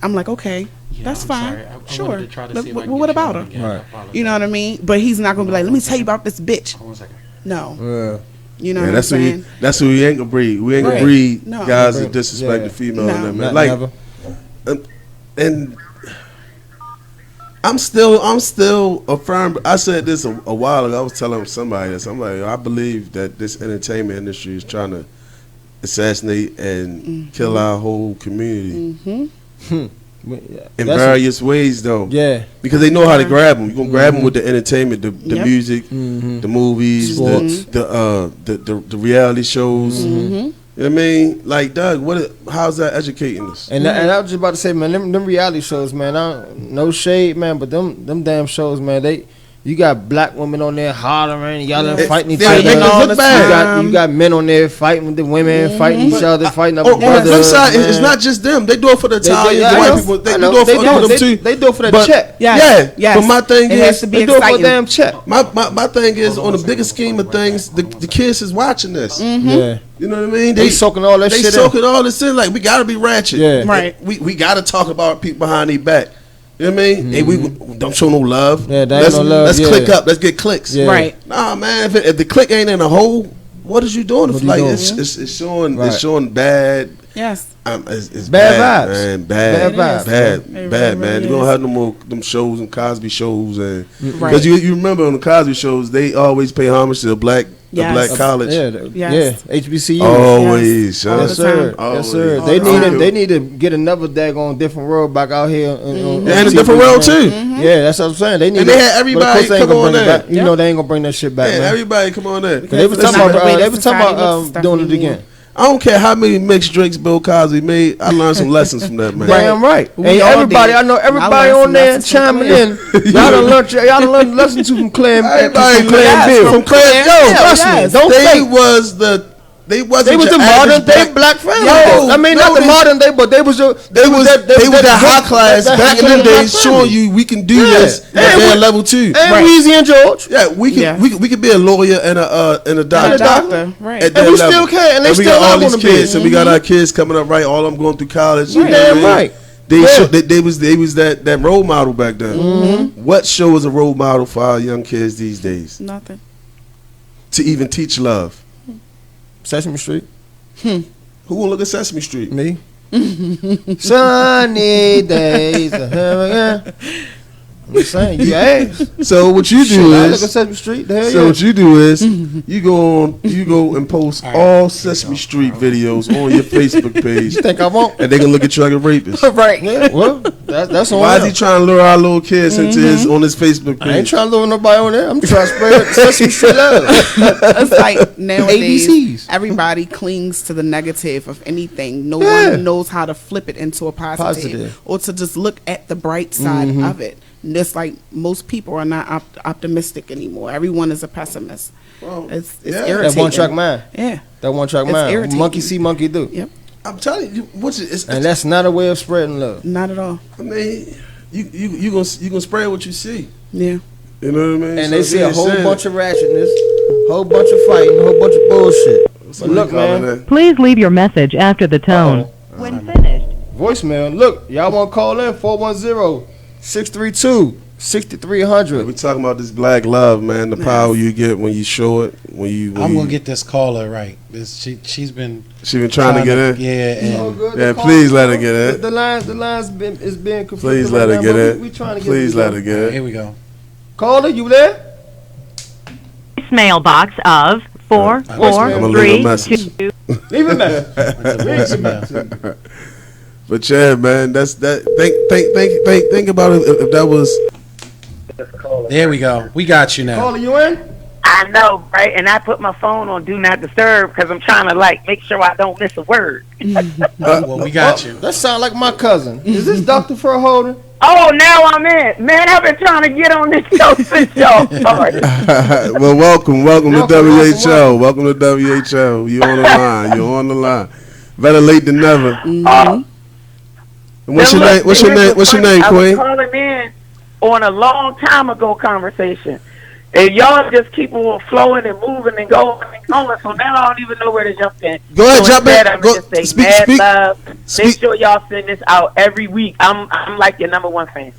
I'm like, okay, Yeah, that's I'm fine. sorry. I Sure. wanted to try to But see if I can what get about you her? on again. Right. I apologize. You know what I mean? But he's not gonna be like, let me tell you about this bitch. Hold on a second. No. Yeah. You know Yeah, what I'm that's who saying? that's who we ain't gonna breed. We ain't gonna Right. breed No. guys Yeah. that disrespect the female. No. And them, man. Not Like, never. and I'm still a firm. I said this a while ago. I was telling somebody this. I'm like, I believe that this entertainment industry is trying to assassinate and kill our whole community in That's various ways, though. Yeah. Because they know how to grab them. You gonna grab them with the entertainment, the Yep. music, the movies, Sports. the reality shows. You know what I mean? Like, Doug, how's that educating us? And I was just about to say, man, them reality shows, man. No shade, man, but them damn shows, man. You got black women on there hollering, y'all Yeah. fighting each Yeah, other. they make us all look the bad. You got men on there fighting with the women, fighting each other, fighting other On the brothers. flip side, it's man. not just them. They do it for the They do- Italians, yeah, the I white know. people. They I do know. it for They other do. them too. They do it for that But- check. Yes. Yeah, Yes. but my thing It is, has to be They do it for a exciting. damn check. my thing is, on the bigger scheme of things, the kids is watching this. Yeah. You know what I mean? They soaking all that They shit in. soaking all this in. Like, we gotta be ratchet. Yeah. Right. We gotta talk about people behind their back. You know what I mean? Hey, we don't show no love. Yeah, there ain't no love, Let's yeah. click up. Let's get clicks. Yeah. Right. Nah, man. If the click ain't in a hole, what is you doing? What you Like, doing? it's showing. Right. It's showing bad. Yes. It's Bad bad, vibes. man. Bad, Bad vibes. bad, It bad, really man. is. We don't have no more them shows and Cosby shows, and Right. because you remember on the Cosby shows, they always pay homage to a black Yes. college. Yeah, HBCU. Always, All Yes, the sir. time. Yes, Always. sir. All They the need time. to, they need to get another daggone different world back out here. On And a TV, different world man. too. Yeah, that's what I'm saying. They need. And they to- had but of everybody course they ain't come gonna on bring it there. back. You know they ain't gonna bring that shit back, Yeah, man. everybody come on there. They was Because talking it's not the way about. They the was talking society about looks and stuff doing it anymore. again. I don't care how many mixed drinks Bill Cosby made. I learned some lessons from that man. Damn right. We And all everybody, did. I know I everybody learned on some there lessons from chiming Claire. in. Y'all done learned lessons from Claire Everybody, from Claire yes, Bill. from Claire, yo, Yeah, Trust me, yes. don't they think. they wasn't They was your the average modern day black family. Yo, I mean, no, not the they- modern day, but they was the They was that high class that back in high the class days, black showing family. you we can do Yeah. this And at their we- level too. And Right. Weezy and George. Yeah, we could be a lawyer and a doctor. And a doctor, right. At And their we level. still can, and they we still got all not these gonna be. kids, and we got our kids coming up right. All of them going through college. You know damn what I mean? right. They Yeah. they was that role model back then. What show is a role model for our young kids these days Nothing. to even teach love? Sesame Street. Who will look at Sesame Street? Me. Sunny days. I'm saying you ass. So what you do is Sesame Street. What you do is you go and post all Sesame Street videos on your Facebook page. You think I won't? And they gonna look at you like a rapist. Right. Yeah. Well, that's on. Why is he trying to lure our little kids into on his Facebook page? I ain't trying to lure nobody on there. I'm trying to spread Sesame Street love. It's like nowadays, ABCs. everybody clings to the negative of anything. No one knows how to flip it into a positive. Or to just look at the bright side of it. And it's like most people are not optimistic anymore. Everyone is a pessimist. Well, it's irritating. That one track mind. Yeah. That one track mind. Irritating. Monkey see, monkey do. Yep. I'm telling you, and that's not a way of spreading love. Not at all. I mean, you gonna spread what you see. Yeah. You know what I mean? And they see a whole bunch of ratchetness, whole bunch of fighting, a whole bunch of bullshit. But look, man. Please leave your message after the tone. When finished. Voicemail. Look, y'all want to call in 410-632-6300. We talking about this black love, man. The power you get when you show it. I'm gonna get this caller right. She's been trying to get in. Yeah, please let her get in. The lines is being confused. Please let her get in. We trying to get. Please let her get in. Here we go. Caller, you there? Voicemail box of 443. Leave a message. But yeah, man, that's that. Think about it. If that was. There we go. We got you now. Caller, you in? I know, right? And I put my phone on Do Not Disturb because I'm trying to make sure I don't miss a word. Well, we got you. That sound like my cousin. Is this Dr. Furholder? Oh, now I'm in. Man, I've been trying to get on this show since y'all started. Well, welcome to WHL. Welcome to WHL. You on the line. You're on the line. Better late than never. What's your name? What's your name, Queen? I was calling in on a long time ago conversation. And y'all just keep on flowing and moving and going and going. So now I don't even know where to jump in. Go ahead, jump in. I'm just say mad love. Make sure y'all send this out every week. I'm like your number one fan.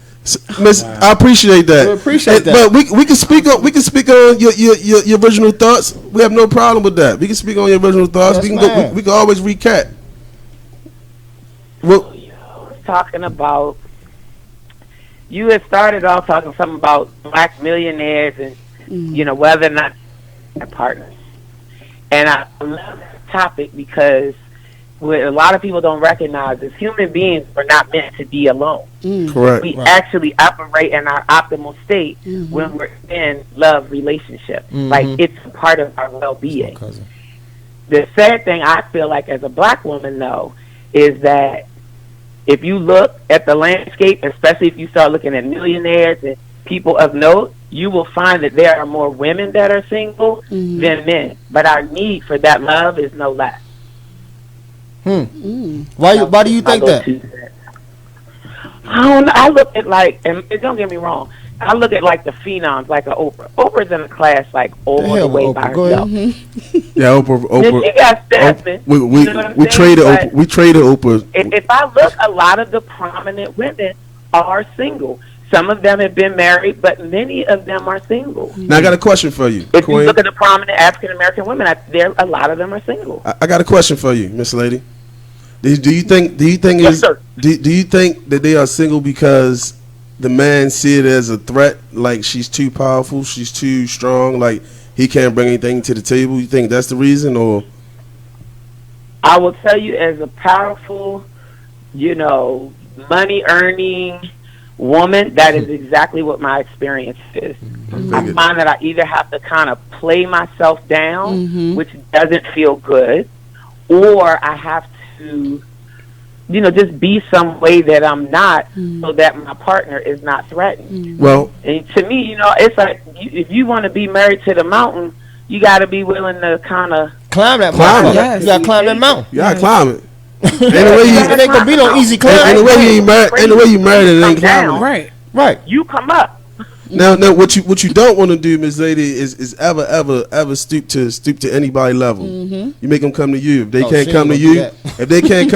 Miss, I appreciate that. We appreciate that. But we can speak on your original thoughts. We have no problem with that. We can speak on your original thoughts. Yes, We can always recap. Well, talking about. You had started off talking something about black millionaires and, whether or not they're partners. And I love that topic because what a lot of people don't recognize is human beings are not meant to be alone. Correct. We actually operate in our optimal state when we're in love relationship. Like, it's a part of our well-being. The sad thing I feel like as a black woman, though, is that if you look at the landscape, especially if you start looking at millionaires and people of note, you will find that there are more women that are single than men. But our need for that love is no less. Why do you think that? I don't know. I look at and don't get me wrong, I look at the phenoms like a Oprah. Oprah's in a class all the way by herself. Yeah, Oprah. Then you got Stephen. We traded Oprah. We traded Oprah. If I look, a lot of the prominent women are single. Some of them have been married, but many of them are single. Now I got a question for you. If you look at the prominent African American women, a lot of them are single. I got a question for you, Miss Lady. Do you think Yes, sir. Do you think that they are single because the man see it as a threat, like she's too powerful, she's too strong, like he can't bring anything to the table? You think that's the reason, or? I will tell you, as a powerful, money earning woman, that is exactly what my experience is. I find that I either have to kind of play myself down, which doesn't feel good, or I have to just be some way that I'm not, so that my partner is not threatened. Well, and to me, it's like if you want to be married to the mountain, you got to be willing to kind of climb that mountain. Yes. You got to climb that mountain. You got to climb it. It ain't gonna be no easy climb. And the way you married, it ain't climbing. Right. You come up. Now, what you don't want to do, Miss Lady, is ever stoop to anybody level. You make them come to you. If they can't come to you, if they can't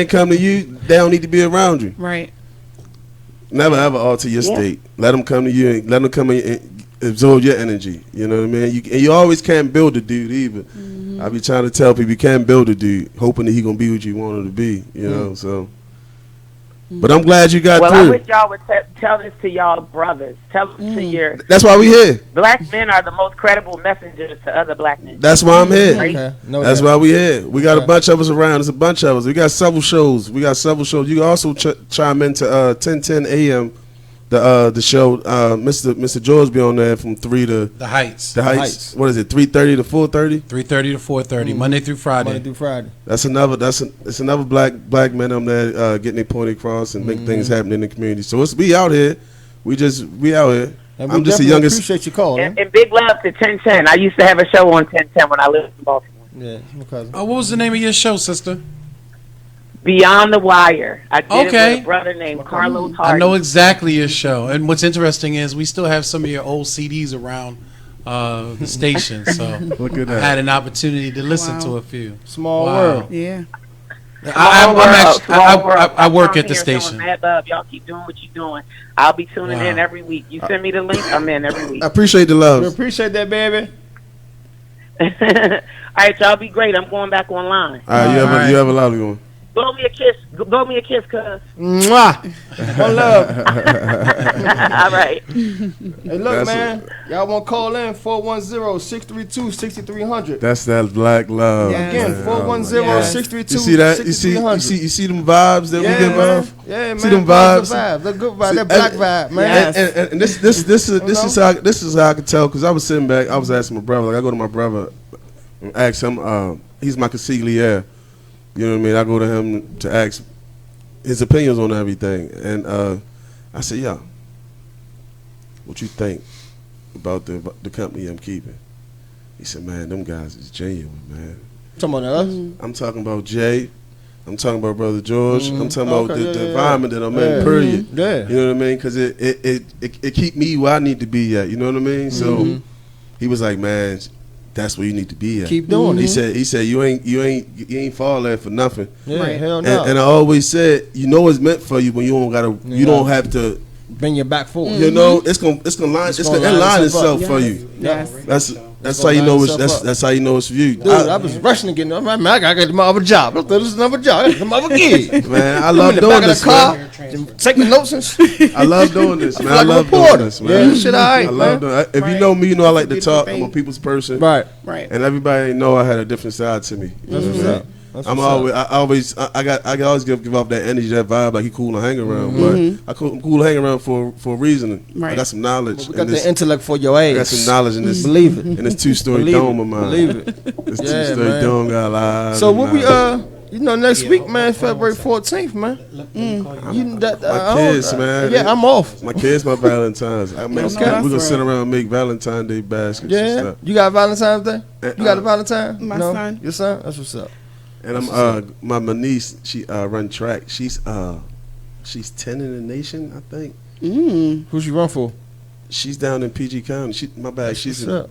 come to you, they don't need to be around you. Right. Never ever alter your state. Let them come to you. And let them come and absorb your energy. You know what I mean? You always can't build a dude either. I be trying to tell people you can't build a dude hoping that he gonna be what you want him to be. You know, so. But I'm glad you got well, through. I wish y'all would tell this to y'all brothers. Tell this to your. That's why we here. Black men are the most credible messengers to other black men. That's why I'm here. Right? Okay. That's why we here. We got a bunch of us around. There's a bunch of us. We got several shows. You can also chime into 10:10 a.m. The show. Mr. George be on there from 3 to The Heights. The Heights. What is it? 3:30 to 4:30. 3:30 to 4:30, Monday through Friday. Monday through Friday. It's another black men on there getting their point across and make things happen in the community. So we out here. We out here. And I'm just the youngest. Appreciate your call. And big love to 1010. I used to have a show on 1010 when I lived in Baltimore. Yeah, my cousin. Oh, what was the name of your show, sister? Beyond the Wire. I did Okay. it with a brother named Carlos I Hardy. know exactly your show. And what's interesting is we still have some of your old CDs around the station. So Look at I that. had an opportunity to listen Wow. to a few. Small Wow. world. Yeah. I work at the station. Mad love. Y'all keep doing what you're doing. I'll be tuning in every week. You send me the link, I'm in every week. I appreciate the love. We appreciate that, baby. All right, y'all be great. I'm going back online. All right, you have a lovely one. Blow me a kiss. Blow me a kiss, cuz. Mwah. One love. All right. Hey, look, man. Y'all want to call in? 410-632-6300. That's that black love. Yeah. Again, man. 410-632-6300. You see that? You see them vibes that we give man. off? Yeah, man. See them Positive vibes? The good vibe. That black vibe, man. Yes. And this is how I can tell, because I was sitting back, I was asking my brother, like I go to my brother and ask him, he's my consigliere. You know what I mean? I go to him to ask his opinions on everything. And I said, yeah, what you think about the company I'm keeping? He said, man, them guys is genuine, man. Talking about us? I'm talking about Jay. I'm talking about Brother George. I'm talking about the environment that I'm in, Yeah. period. Yeah. You know what I mean? Because it keep me where I need to be at. You know what I mean? So he was like, man, that's where you need to be at. Keep doing He it. said you ain't fall there for nothing. Yeah, Right. hell no. And I always said, you know it's meant for you when you don't gotta, you don't have to. Bring your back forward. You know, it's gonna line itself for you. Yes. That's how you know that's how you know it's for you. Dude, I was rushing to get in. Man, I gotta get my other job. I thought this is another job. I got my other gig. Man, I love doing this, man. Taking notes and shit. I love doing this, man. I Like a love doing reporter. this, man. Yeah, shit, all right, I love man. doing. If you know me, you know I like to talk. I'm a people's person, Right. Right. and everybody know I had a different side to me. You know what I mean? That's I what's up. always give off that energy, that vibe, like he cool to hang around. But I'm cool to hang around for a reason. Right. I got some knowledge. We got in this, the intellect for your age. I got some knowledge in this. Believe it. In this 2-story Believe dome it. of mine. Believe it. This Yeah, 2-story man. dome got a lot. So of what we knowledge. next week, man, February 14th, man. My kids, man. Yeah, I'm off. My kids, my Valentine's. We're gonna sit around and make Valentine's Day baskets and Yeah. stuff. You got Valentine's Day? You got a Valentine? My No? son. Your son? That's what's up. And my niece, she run track. She's 10 in the nation, I think. Who she run for? She's down in PG County. She's What's in, up?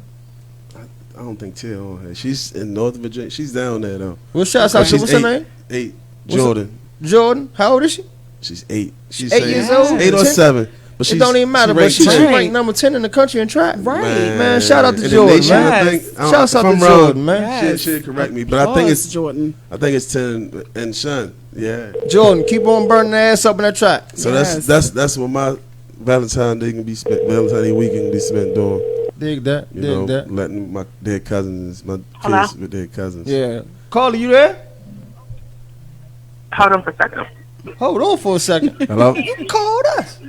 I don't think Tia on her. She's in North Virginia. She's down there though. Well, shouts out to She's what's her name? 8. What's Jordan. Jordan. How old is she? She's 8. She's 8 years old? 8 or 10? 7. But It don't even matter, but she track. ranked number 10 in the country in track. Right. Man, shout out to in the Jordan, nation, man. I think, Shouts out if to I'm wrong, Jordan, man. Yes. She'll correct me, but I think it's Jordan. 10 and Sean. Yeah. Jordan, keep on burning the ass up in that track. So Yes. that's what my Valentine's Day can be spent. Valentine's Day weekend can be spent doing. Dig that. You Dig know, that. letting my dead cousins, my Hello? kids with their cousins. Yeah. Carly, you there? Hold on for a second. Hold on for a second. Hello. You called us.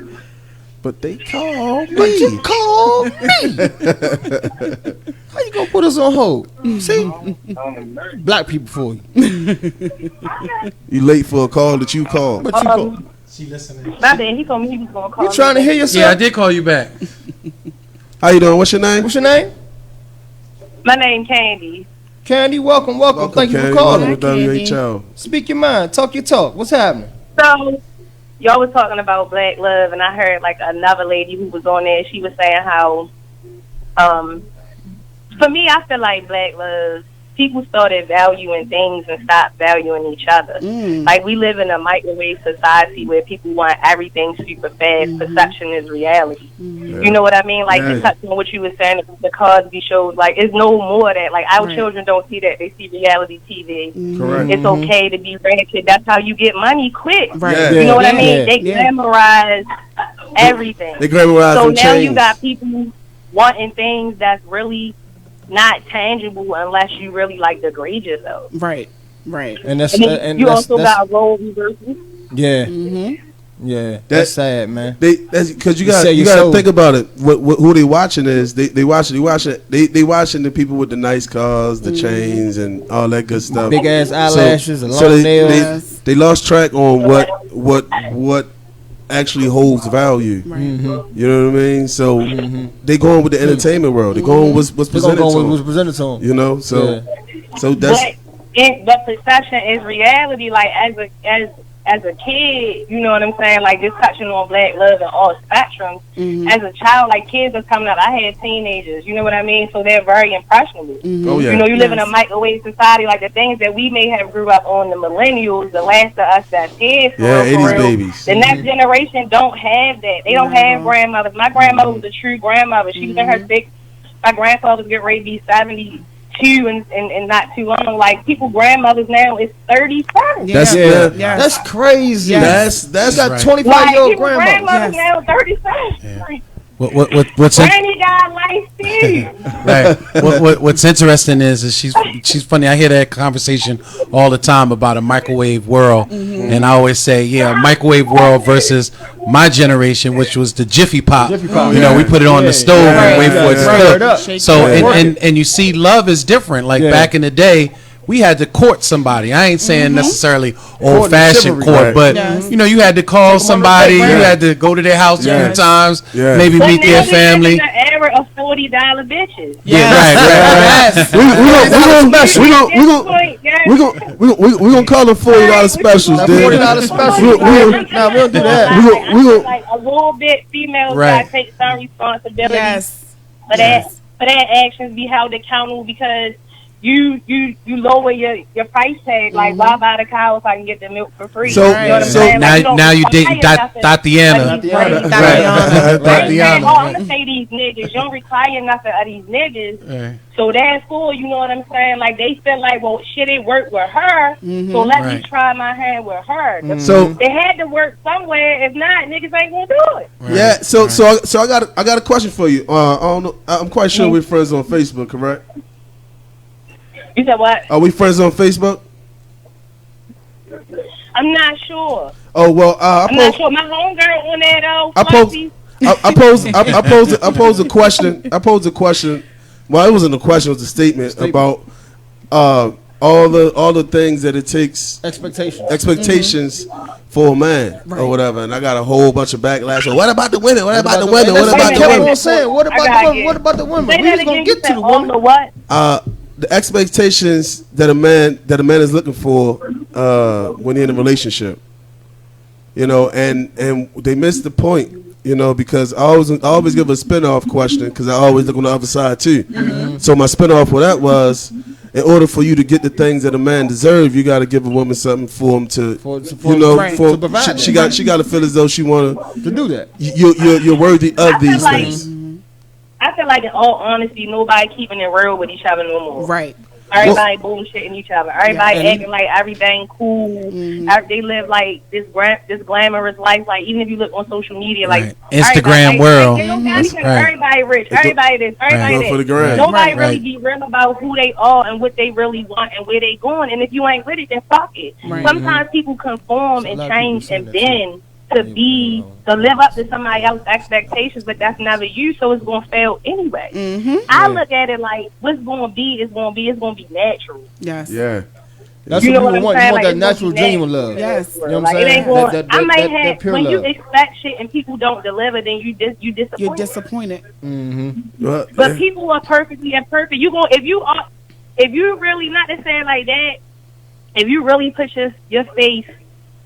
But they called But you me. called me. How you gonna put us on hold? See? Black people for you. You late for a call that you called. But you call. She listening. My bad. He told me he was gonna call. You trying to hear Yeah, I yourself? did call you back. How you doing? What's your name? What's your name? My name Candy. Candy, welcome. Thank you Candy. for calling. Welcome with WHL. Speak your mind. Talk your talk. What's happening? So y'all was talking about black love, and I heard like another lady who was on there. She was saying how, for me, I feel like black love. people started valuing things and stopped valuing each other. Like, we live in a microwave society where people want everything super fast. Perception is reality. You know what I mean? Like, to touch on what you were saying, the Cosby shows, like, it's no more that. Like, our children don't see that. They see reality TV. Correct. It's okay to be ratchet. That's how you get money quick. Right. You know what I mean? They glamorize everything. They glamorize so them now chains. you got people wanting things that's really not tangible unless you really like degrade yourself. Right. And that's and you also got role reversals. Yeah. Yeah, that's sad, man. That's because you got to think about it. Who they watching is they watching the people with the nice cars, the chains, and all that good stuff. Big ass eyelashes and long nails. They lost track on what actually holds value. Right. You know what I mean? So they going with the entertainment world. They going with what's presented to them. You know, so that's. But perception is reality. Like as a kid, you know what I'm saying? Like, just touching on black love and all spectrums. As a child, like, kids are coming up. I had teenagers, you know what I mean? So they're very impressionable. Oh, yeah. You know, you live in a microwave society. Like, the things that we may have grew up on, the millennials, the last of us that's here for 80s babies. The next generation don't have that. They don't have grandmothers. My grandmother was a true grandmother. She was in her 60s. My grandfather was getting ready to be 72 and not too long. Like, people grandmothers now is 37. That's crazy. That's got right. 25-year-old grandmothers now 37. What's Granny got life too. Right. What's interesting is she's funny. I hear that conversation all the time about a microwave world, and I always say, microwave world versus my generation, which was the Jiffy Pop. You know, we put it on the stove and wait for it to cook. So and you see, love is different. Like back in the day, we had to court somebody. I ain't saying necessarily old-fashioned court, but you know, you had to call somebody. You had to go to their house a few times, maybe meet their family. The era of $40 bitches. We're gonna call them $40 specials. $40 specials. No, we don't do that. We like a little bit. Females gotta take some responsibility for that actions, be held accountable, because you lower your price tag. Like, why buy the cow if I can get the milk for free? So, you know what I'm saying? now you dating Tatiana. I'm gonna say these niggas. You don't require nothing of these niggas. So that's cool. You know what I'm saying? Like, they feel like, well, shit, it worked with her, so let me try my hand with her. So they had to work somewhere. If not, niggas ain't gonna do it. Yeah. So I got a question for you. I don't know. I'm quite sure we're friends on Facebook, correct? You said what? Are we friends on Facebook? I'm not sure. Oh well, I'm not sure. My homegirl on there though. I posed a question. Well, it wasn't a question; it was a statement about all the things that it takes expectations for a man or whatever. And I got a whole bunch of backlash. So what about the women? What about the women? What about the women? What about the women? We just gonna get to the women. What? The expectations that a man is looking for when he's in a relationship, you know, and they miss the point, you know, because I always give a spin-off question, because I always look on the other side too. So my spin-off for that was, in order for you to get the things that a man deserves, you got to give a woman something for him to provide. She got to feel as though she want to do that. You're worthy of these things. I feel like, in all honesty, nobody keeping it real with each other no more. Right. Everybody bullshitting each other. Everybody acting like everything cool. They live like this glamorous life. Like, even if you look on social media, like Instagram world. Everybody rich. Everybody this. Everybody that. Nobody really be real about who they are and what they really want and where they going. And if you ain't with it, then fuck it. Sometimes people conform and change and bend to live up to somebody else's expectations, but that's never you, so it's gonna fail anyway. I look at it like, what's gonna be is gonna be. It's gonna be natural. Yes. Yeah. That's what you want. You want that natural, genuine love. Yes. You know what I'm saying? It ain't going. I might have when love. you expect shit and people don't deliver, then you disappointed. You're disappointed. But people are perfectly imperfect. If you really, not to say it like that, if you really put your face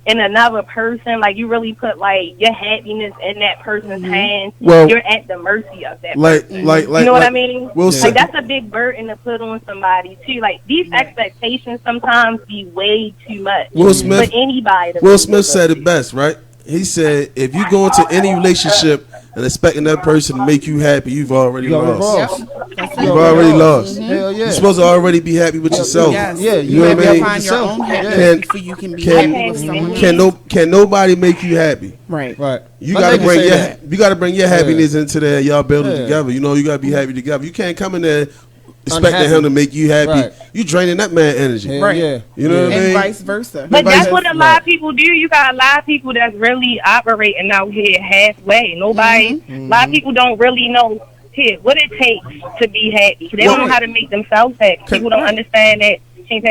in another person, like you really put like your happiness in that person's hands, Well, you're at the mercy of that like, person. like, you know what like, I mean? Will Like that's a big burden to put on somebody too. Like these expectations sometimes be way too much for anybody. Will Smith said it best, right? He said, if you go into any relationship and expecting that person to make you happy, you've already lost. You've already lost. Hell yeah. You're supposed to already be happy with yourself. Yes. Yeah, you know what I mean? Find your own happiness before you can be happy with someone. Can nobody make you happy? Right. You gotta bring your happiness into there. Y'all build it together. You know, you gotta be happy together. You can't come in there expecting him to make you happy. You draining that man energy. Yeah. You know what I mean? And vice versa. But that's what a lot of people do. You got a lot of people that's really operating out here halfway. Nobody, a lot of people don't really know what it takes to be happy. They don't know how to make themselves happy. People don't understand that. Can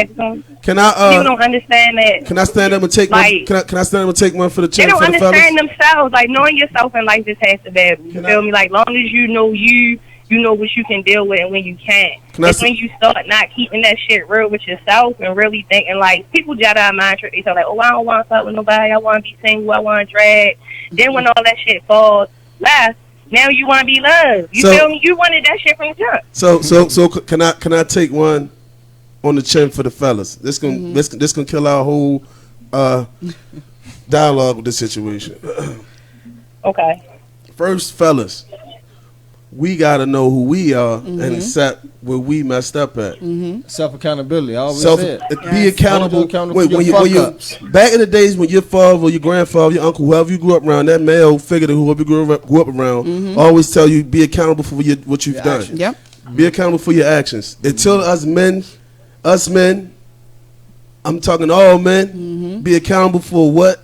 I? People don't understand that. Can I stand up and take one? Can I stand up and take one for the chin? They don't for the understand fellas? themselves. Like knowing yourself in life just has to be. You feel me? Like long as you know you know what you can deal with and when you can't. It's when you start not keeping that shit real with yourself and really thinking like people jot out of mind trick. They say like, oh, I don't want to fuck with nobody. I want to be single. I want to drag. Then when all that shit falls last, now you want to be loved. You feel me? You wanted that shit from the jump. So can I take one on the chin for the fellas? This can kill our whole dialogue with this situation. Okay. First, fellas, we gotta know who we are and accept where we messed up at. Self accountability. I always said. Be accountable. When you back in the days when your father or your grandfather, your uncle, whoever you grew up around, that male figure that whoever you grew up around, always tell you be accountable for what you've done. Actions. Yep. Be accountable for your actions. Until us men, I'm talking to all men, be accountable for what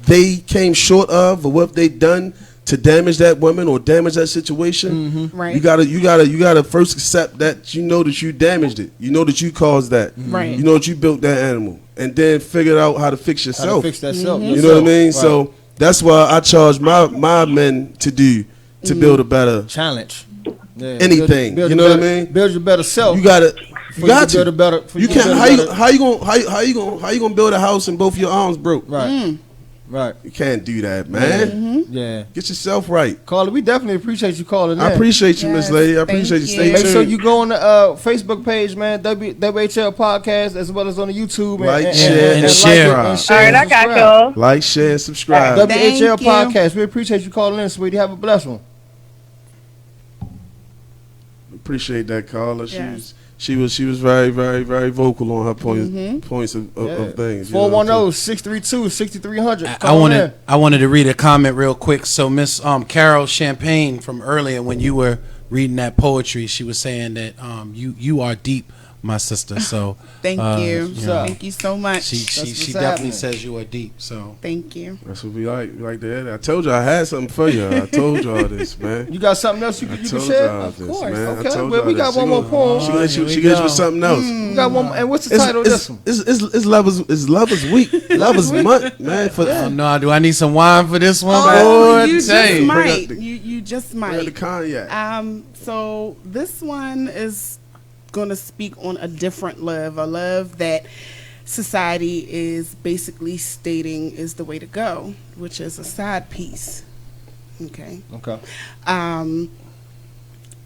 they came short of or what they done to damage that woman or damage that situation. Right. You gotta first accept that you know that you damaged it. You know that you caused that. Right. You know that you built that animal, and then figure out how to fix yourself. How to fix that self. You know what I mean? Right. So that's why I charge my men to build a better challenge. Yeah. Anything. Build you know what I mean? Build your better self. You got to. Build a better. You can't. How you gonna build a house and both your arms broke? Right. Right. You can't do that, man. Yeah. Get yourself right. Caller, we definitely appreciate you calling in. I appreciate you, Miss Lady. I appreciate you. Stay tuned. Make sure you go on the Facebook page, man, WHL Podcast, as well as on the YouTube. Like, share, and share. All right, I got y'all. Like, share, and subscribe. WHL Podcast. We appreciate you calling in, sweetie. Have a blessed one. Appreciate that, caller. She was very, very, very vocal on her points of things. 410-632-6300. I wanted to read a comment real quick. So Miss Carol Champagne from earlier, when you were reading that poetry, she was saying that you are deep, my sister. So thank you. Thank you so much. She definitely says you are deep. So thank you. That's what we like. We like to hear that. I told you I had something for you. I told y'all this, man. You got something else you can share? Of course. Man. Okay. Well, we got one more poem. She gets you something else. We got one. And what's the title of this one? It's Lovers Week. Lovers Month, man. Oh no, do I need some wine for this one? Oh, you just might. You just might. The cognac. So this one is going to speak on a different love, a love that society is basically stating is the way to go, which is a side piece. Okay.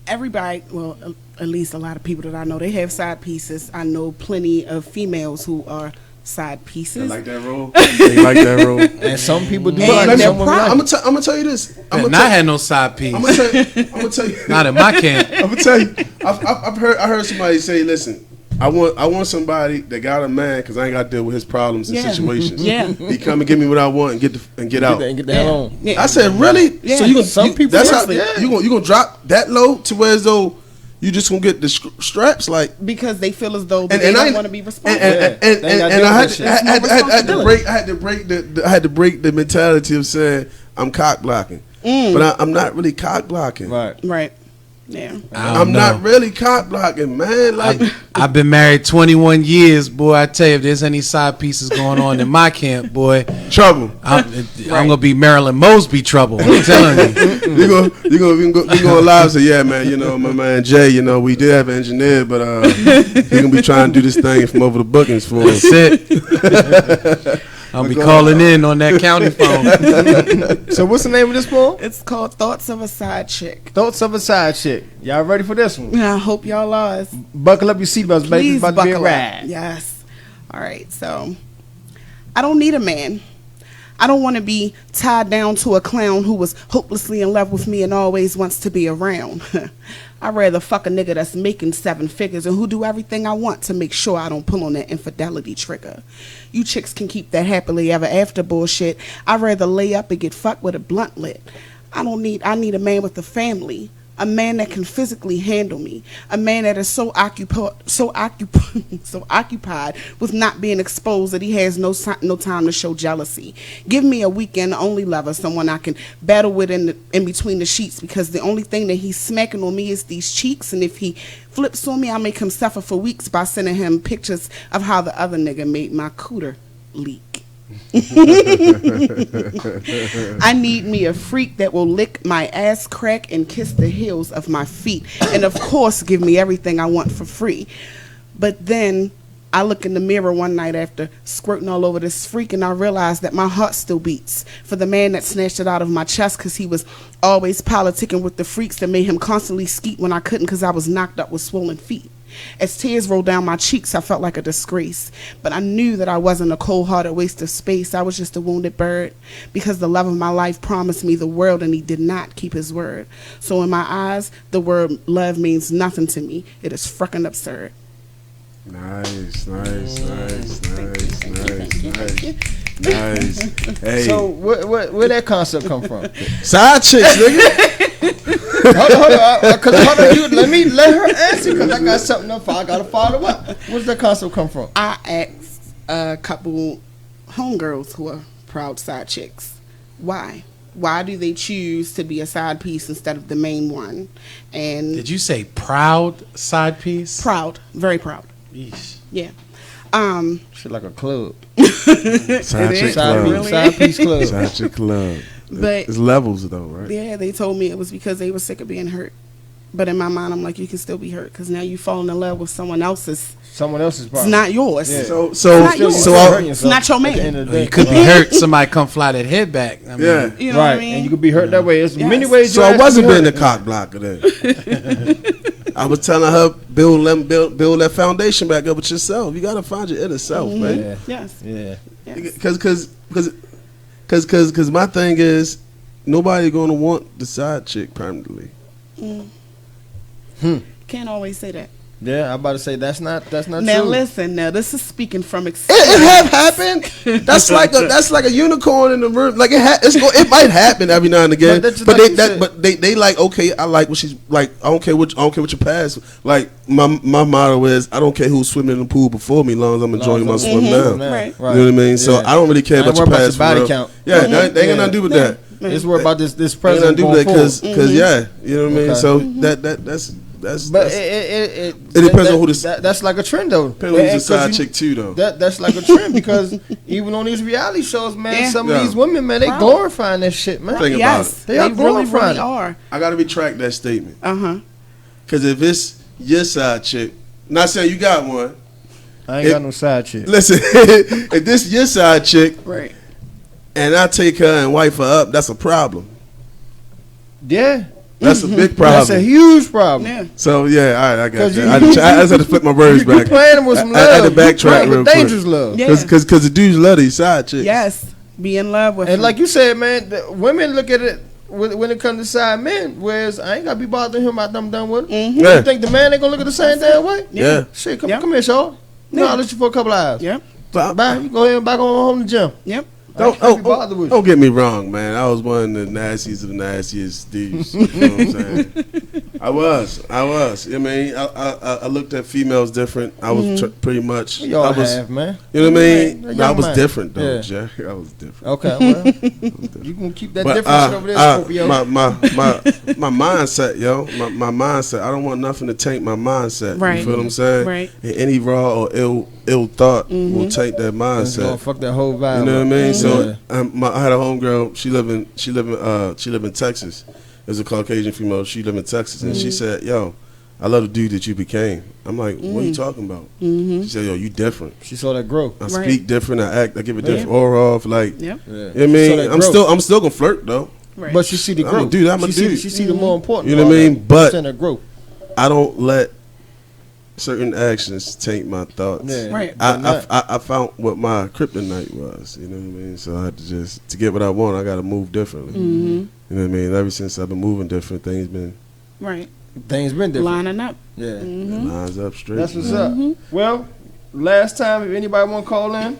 Everybody, well, at least a lot of people that I know, they have side pieces. I know plenty of females who are side pieces. They like that role. They like that role. And some people do. I'm gonna tell you this. I had no side piece. I'm gonna tell you. Not in my camp. I'm gonna tell you. I heard somebody say, "Listen, I want somebody that got a man because I ain't got to deal with his problems and situations. He come and give me what I want and get out and get the hell on." I said, "Really? Yeah. So you gonna some people? That's how you gonna drop that low to where as though." You just gonna get the straps, like because they feel as though they don't want to be responsible. And I had to break the mentality of saying I'm cock blocking, but I'm not really cock blocking. Right. Yeah. I'm not really cock blocking, man. Like I've been married 21 years, boy. I tell you, if there's any side pieces going on in my camp, boy, trouble. I'm gonna be Marilyn Mosby trouble. I'm telling you. You gonna lie and say, yeah, man. You know, my man Jay. You know, we did have an engineer, but he gonna be trying to do this thing from over the bookings for us. That's it. I'll be calling in on that county phone. So what's the name of this poem? It's called Thoughts of a Side Chick. Thoughts of a Side Chick. Y'all ready for this one? Yeah, I hope y'all are. Buckle up your seatbelts, baby. It's about to be a ride. Yes. All right, so I don't need a man. I don't want to be tied down to a clown who was hopelessly in love with me and always wants to be around. I'd rather fuck a nigga that's making 7 figures and who do everything I want to make sure I don't pull on that infidelity trigger. You chicks can keep that happily ever after bullshit. I'd rather lay up and get fucked with a blunt lit. I need a man with a family. A man that can physically handle me. A man that is so occupied with not being exposed that he has no time to show jealousy. Give me a weekend only lover, someone I can battle with in between the sheets, because the only thing that he's smacking on me is these cheeks, and if he flips on me, I'll make him suffer for weeks by sending him pictures of how the other nigga made my cooter leak. I need me a freak that will lick my ass crack and kiss the heels of my feet, and of course give me everything I want for free. But then I look in the mirror one night after squirting all over this freak, and I realize that my heart still beats for the man that snatched it out of my chest, because he was always politicking with the freaks that made him constantly skeet when I couldn't, because I was knocked up with swollen feet. As tears rolled down my cheeks, I felt like a disgrace. But I knew that I wasn't a cold-hearted waste of space. I was just a wounded bird, because the love of my life promised me the world, and he did not keep his word. So in my eyes, the word love means nothing to me. It is frickin' absurd. Nice. Hey. So where that concept come from? Side chicks, nigga. hold on, let her answer, because I got something up. I gotta follow up. Where's that concept come from? I asked a couple homegirls who are proud side chicks, why do they choose to be a side piece instead of the main one? And did you say proud side piece? Proud, very proud. Yeesh. Yeah. Shit like a club. Side chick club. Side piece club. Side chick club. But it's levels though, right? Yeah, they told me it was because they were sick of being hurt. But in my mind, I'm like, you can still be hurt, because now you falling in love with someone else's problem. It's not yours. Yeah. It's not your man. You could be hurt. Somebody come fly that head back. I mean, yeah, you know what I mean? And you could be hurt that way. There's many ways. So I wasn't being the cock blocker then. I was telling her build that foundation back up with yourself. You gotta find your inner self, man. Yeah. Yes. Yeah. Because my thing is, nobody gonna want the side chick permanently. Can't always say that. Yeah, I'm about to say that's not now true. Listen, this is speaking from experience. It have happened. That's like a unicorn in the room. Like it might happen every now and again. But they like, okay, I like what she's like. I don't care what your past. Like my motto is, I don't care who's swimming in the pool before me, as long as I'm enjoying my swim now. Right. You know what I mean? So I don't really care about your past. About your body count. Yeah, they ain't got nothing to do with that. It's more about this present. They ain't got to do that because yeah, you know what I mean. So it depends on who that's like a trend though. Depends on who's the side chick too though. That's like a trend, because even on these reality shows, man, some of these women, man, they glorifying that shit, man. Think about it. They are glorifying. Really are. I gotta retract that statement. Because if it's your side chick, not saying you got one. I ain't got no side chick. Listen, if this your side chick, right, and I take her and wife her up, that's a problem. Yeah. That's a big problem. That's a huge problem. Yeah. So yeah, all right, I got you. I just had to flip my words back. You playing with some love. I had to backtrack real quick. Dangerous love. Because the dudes love these side chicks. Yes, be in love with. And like you said, man, women look at it when it comes to side men. Whereas I ain't gotta be bothering him after I'm done with him. Yeah. You think the man ain't gonna look at the same damn way? Yeah. Shit, come here, Shaw. No, I'll let you for a couple hours. Yep. Bye. You go ahead and back on home to the gym. Yep. Don't get me wrong, man. I was one of the nastiest of the nastiest dudes. You know what I'm saying? I was. I mean, I looked at females different. I was pretty much. You all have, man. You know what I mean? I was different though, Jack. I was different. Okay, well, you can keep that difference over there, Scorpio. My mindset, yo. My mindset. I don't want nothing to taint my mindset. Right. You feel what I'm saying? Right. And any raw or ill thought will take that mindset. Fuck that whole vibe. You know what I mean? So I had a homegirl. She live in Texas. There's a Caucasian female. She live in Texas, and she said, "Yo, I love the dude that you became. I'm like, what are you talking about? She said, yo, you different. She saw that growth. I speak different. I act. I give a different aura off. Like, Yep. you know what I mean, I'm still gonna flirt though. Right. But she see the growth. I'm a dude. She see the more important. You know what I mean? But that growth. I don't let certain actions taint my thoughts. Yeah. Right. I found what my kryptonite was. You know what I mean? So I had to get what I want. I got to move differently. You know what I mean? Ever since I've been moving different, things been different. Lining up. Yeah. It lines up straight. That's what's up. Well, last time, if anybody want to call in,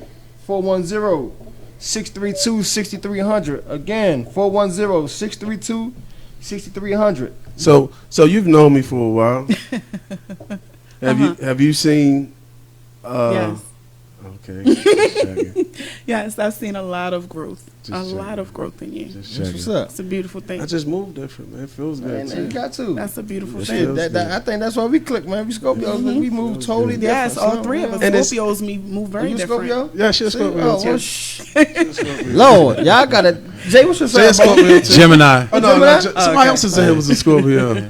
410-632-6300. Again, 410-632-6300. So you've known me for a while. Have you seen? Yes. Okay. Yes, I've seen a lot of growth. Lot of growth in you. What's up? It's a beautiful thing. I just moved different, man. It feels good. Man, you got to. That's a beautiful thing. I think that's why we click, man. We Scorpios, we move totally different. Yes, all three of us. Scorpios move very different. Scorpio? Yeah, she's Scorpio. Lord, y'all got it. Jay, what's your Scorpio? Gemini. Oh, no, somebody else said it was a Scorpio.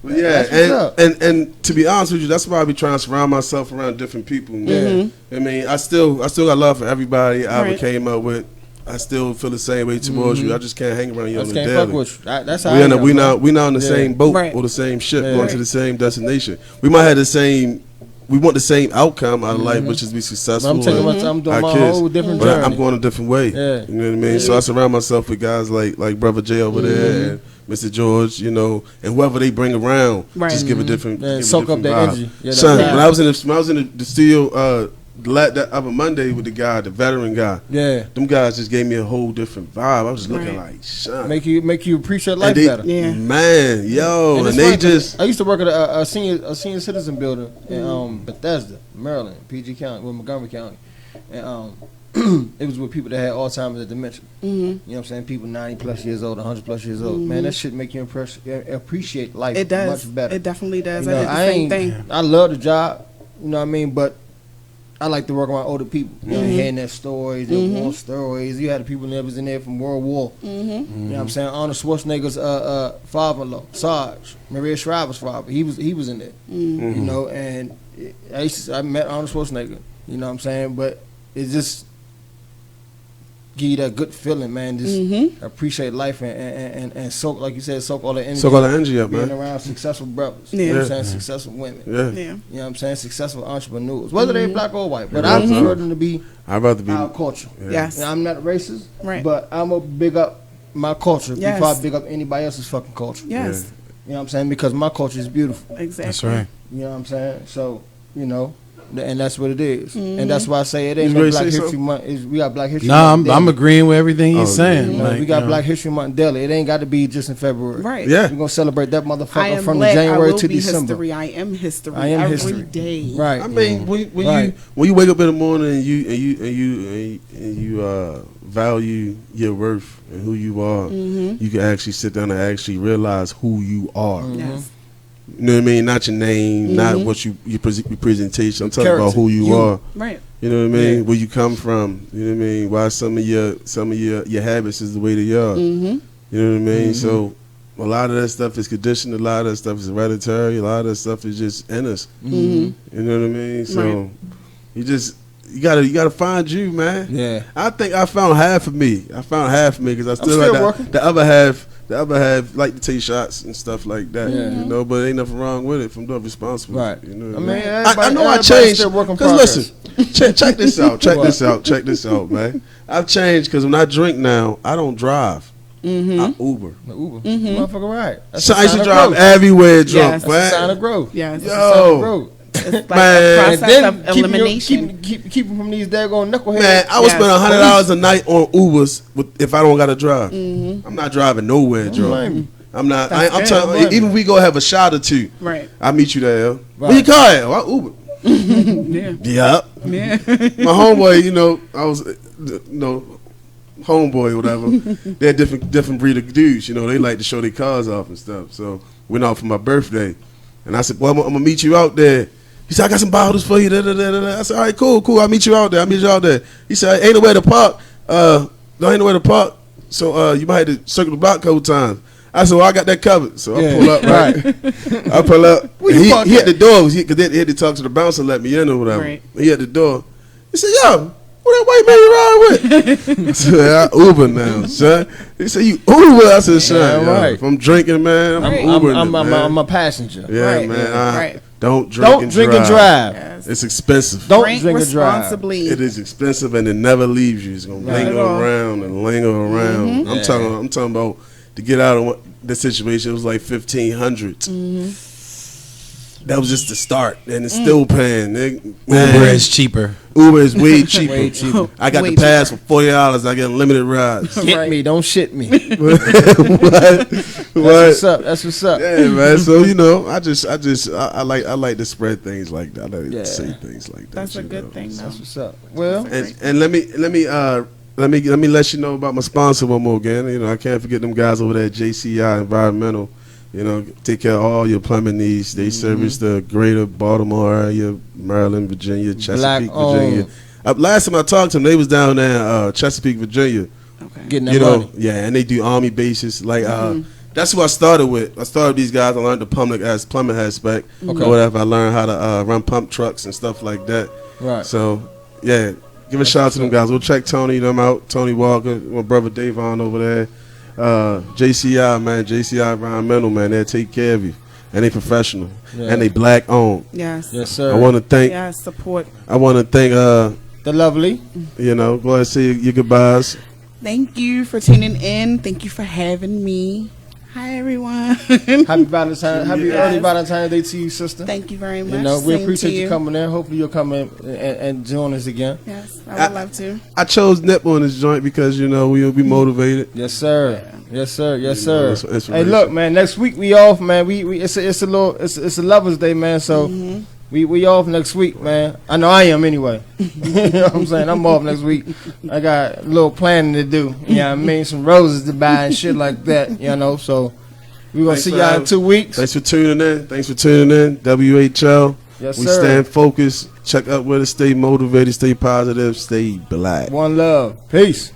Yeah, and to be honest with you, that's why I be trying to surround myself around different people. Man. I mean, I still got love for everybody I ever came up with. I still feel the same way towards you. I just can't hang around you on the daily. Fuck with you. That's how we not on the same boat or the same ship going to the same destination. We might have the same. We want the same outcome out of life, which is be successful. I'm taking my time doing my whole different journey. I'm going a different way. Yeah. You know what I mean? So I surround myself with guys like Brother Jay over there and Mr. George, you know, and whoever they bring around, just give a different, soak up that energy. Yeah, son, when I was in the studio that other Monday with the guy, the veteran guy, them guys just gave me a whole different vibe. I was just looking like, son, make you appreciate life better. Yeah, man, yo, and they just. I used to work at a senior citizen building in Bethesda, Maryland, PG County, Montgomery County, and it was with people that had Alzheimer's and dementia. You know what I'm saying? People 90 plus years old, 100 plus years old. Man, that shit make you appreciate life much better. It definitely does. You know, I did the same thing. I love the job, you know what I mean? But I like to work around older people. You know, hearing their stories, their war stories. You had the people that was in there from World War. You know what I'm saying? Arnold Schwarzenegger's father-in-law, Sarge, Maria Shriver's father. He was in there. You know, and I met Arnold Schwarzenegger. You know what I'm saying? But it's just give you that good feeling, man. Just appreciate life and soak, like you said, soak all the energy. Soak all the energy up, man. Being around successful brothers. Yeah. You know what I'm saying? Successful women. Yeah. You know what I'm saying? Successful entrepreneurs. Whether they're black or white. But I prefer them to be our culture. Yes. And I'm not racist, right, but I'm going to big up my culture before I big up anybody else's fucking culture. Yes. You know what I'm saying? Because my culture is beautiful. Exactly. That's right. You know what I'm saying? So, you know, and that's what it is. And that's why I say it ain't no Black History Month. We got Black History Month. I'm agreeing with everything he's saying. You know, we got Black History Month daily. It ain't got to be just in February. Right. Yeah. We're going to celebrate that motherfucker from black. January to December. History. I am history. I am every history. day. Right. I mean, when you wake up in the morning and you value your worth and who you are, you can actually sit down and actually realize who you are. Yes. You know what I mean? Not your name, not what your presentation. I'm talking about who you are. Right. You know what I mean? Where you come from. You know what I mean? Why some of your habits is the way they are. You know what I mean? So a lot of that stuff is conditioned. A lot of that stuff is hereditary. A lot of that stuff is just in us. You know what I mean? So you gotta find you, man. Yeah. I think I found half of me. Because I still got working. the other half. The other half like to take shots and stuff like that, you know. But ain't nothing wrong with it from doing responsible, right? You know, I mean, I know I changed. Because listen, check this out. Check this out, man. I've changed because when I drink now, I don't drive. I Uber. Motherfucker, right? So I used to drive everywhere drunk, man. That's a sign of growth. Yes. Yo. It's like a process of elimination. Keep from these daggone knuckleheads. Man, I would spend $100 a night on Ubers if I don't got to drive. I'm not driving nowhere drunk. I'm not. I'm telling. Even if we go have a shot or two, right? I meet you there. Right. Where you car at? I Uber. Yeah. My homeboy, you know, I was, homeboy or whatever. They're different breed of dudes. You know, they like to show their cars off and stuff. So went out for my birthday, and I said, "Well, I'm gonna meet you out there." He said, "I got some bottles for you." I said, "All right, cool. I'll meet you out there. He said, "Ain't nowhere to park. Ain't nowhere to park. So you might have to circle the block a couple times." I said, well, I got that covered. So I pull up, right? I pull up. He at the door because they had to talk to the bouncer, let me in or whatever. Right. He at the door. He said, yo, who that white man you ride with? I said, I Uber now, son. He said, you Uber? I said, son, right. If I'm drinking, man, I'm Ubering. I'm a passenger. Yeah, man. Don't drink and drive. Yes. It's expensive. Don't drink responsibly. And drive. It is expensive, and it never leaves you. It's gonna linger around and linger around. Mm-hmm. I'm talking about to get out of the situation. It was like 1,500. Mm-hmm. That was just the start, and it's still paying. Uber is cheaper. Uber is way cheaper. Way cheaper. I got the pass for $40. I get unlimited rides. Hit me, don't shit me. What? That's what's up. That's what's up. Yeah, man. So I like to spread things like that. I like to say things like that. That's a good thing. Though. That's what's up. Well, and let me let you know about my sponsor one more again. You know, I can't forget them guys over there at JCI Environmental. You know, take care of all your plumbing needs. They service the greater Baltimore area, Maryland, Virginia, Chesapeake, Virginia. Last time I talked to them, they was down there Chesapeake, Virginia. Okay. Getting that money. Yeah, and they do Army bases. Like, that's who I started with. I started with these guys. I learned the plumbing aspect. Okay. Or whatever. I learned how to run pump trucks and stuff like that. Right. So, yeah, give a shout out to them guys. We'll check Tony, them out. Tony Walker, my brother Davon over there. JCI, man, JCI Environmental, man, they'll take care of you. And they professional. Yeah. And they black owned. Yes. Yes, sir. I want to thank support. I want to thank the lovely. You know, go ahead and say your goodbyes. Thank you for tuning in. Thank you for having me. Hi, everyone. Happy Valentine's. Happy early Valentine's Day to you, sister. Thank you very much. You know, we appreciate you coming in. Hopefully, you'll come in and join us again. Yes, I would love to. I chose Nip on this joint because, you know, we'll be motivated. Yes, sir. Yeah. Yes, sir. Yes, sir. Hey, look, man. Next week we off, man. It's a Lovers Day, man. So we off next week, man. I know I am anyway. You know what I'm saying? I'm off next week. I got a little planning to do. You know what I mean? Some roses to buy and shit like that. You know, so we're gonna see y'all in 2 weeks. Thanks for tuning in. WHL. Yes, we sir. stand focused. Check out where to stay motivated, stay positive, stay black. One love. Peace.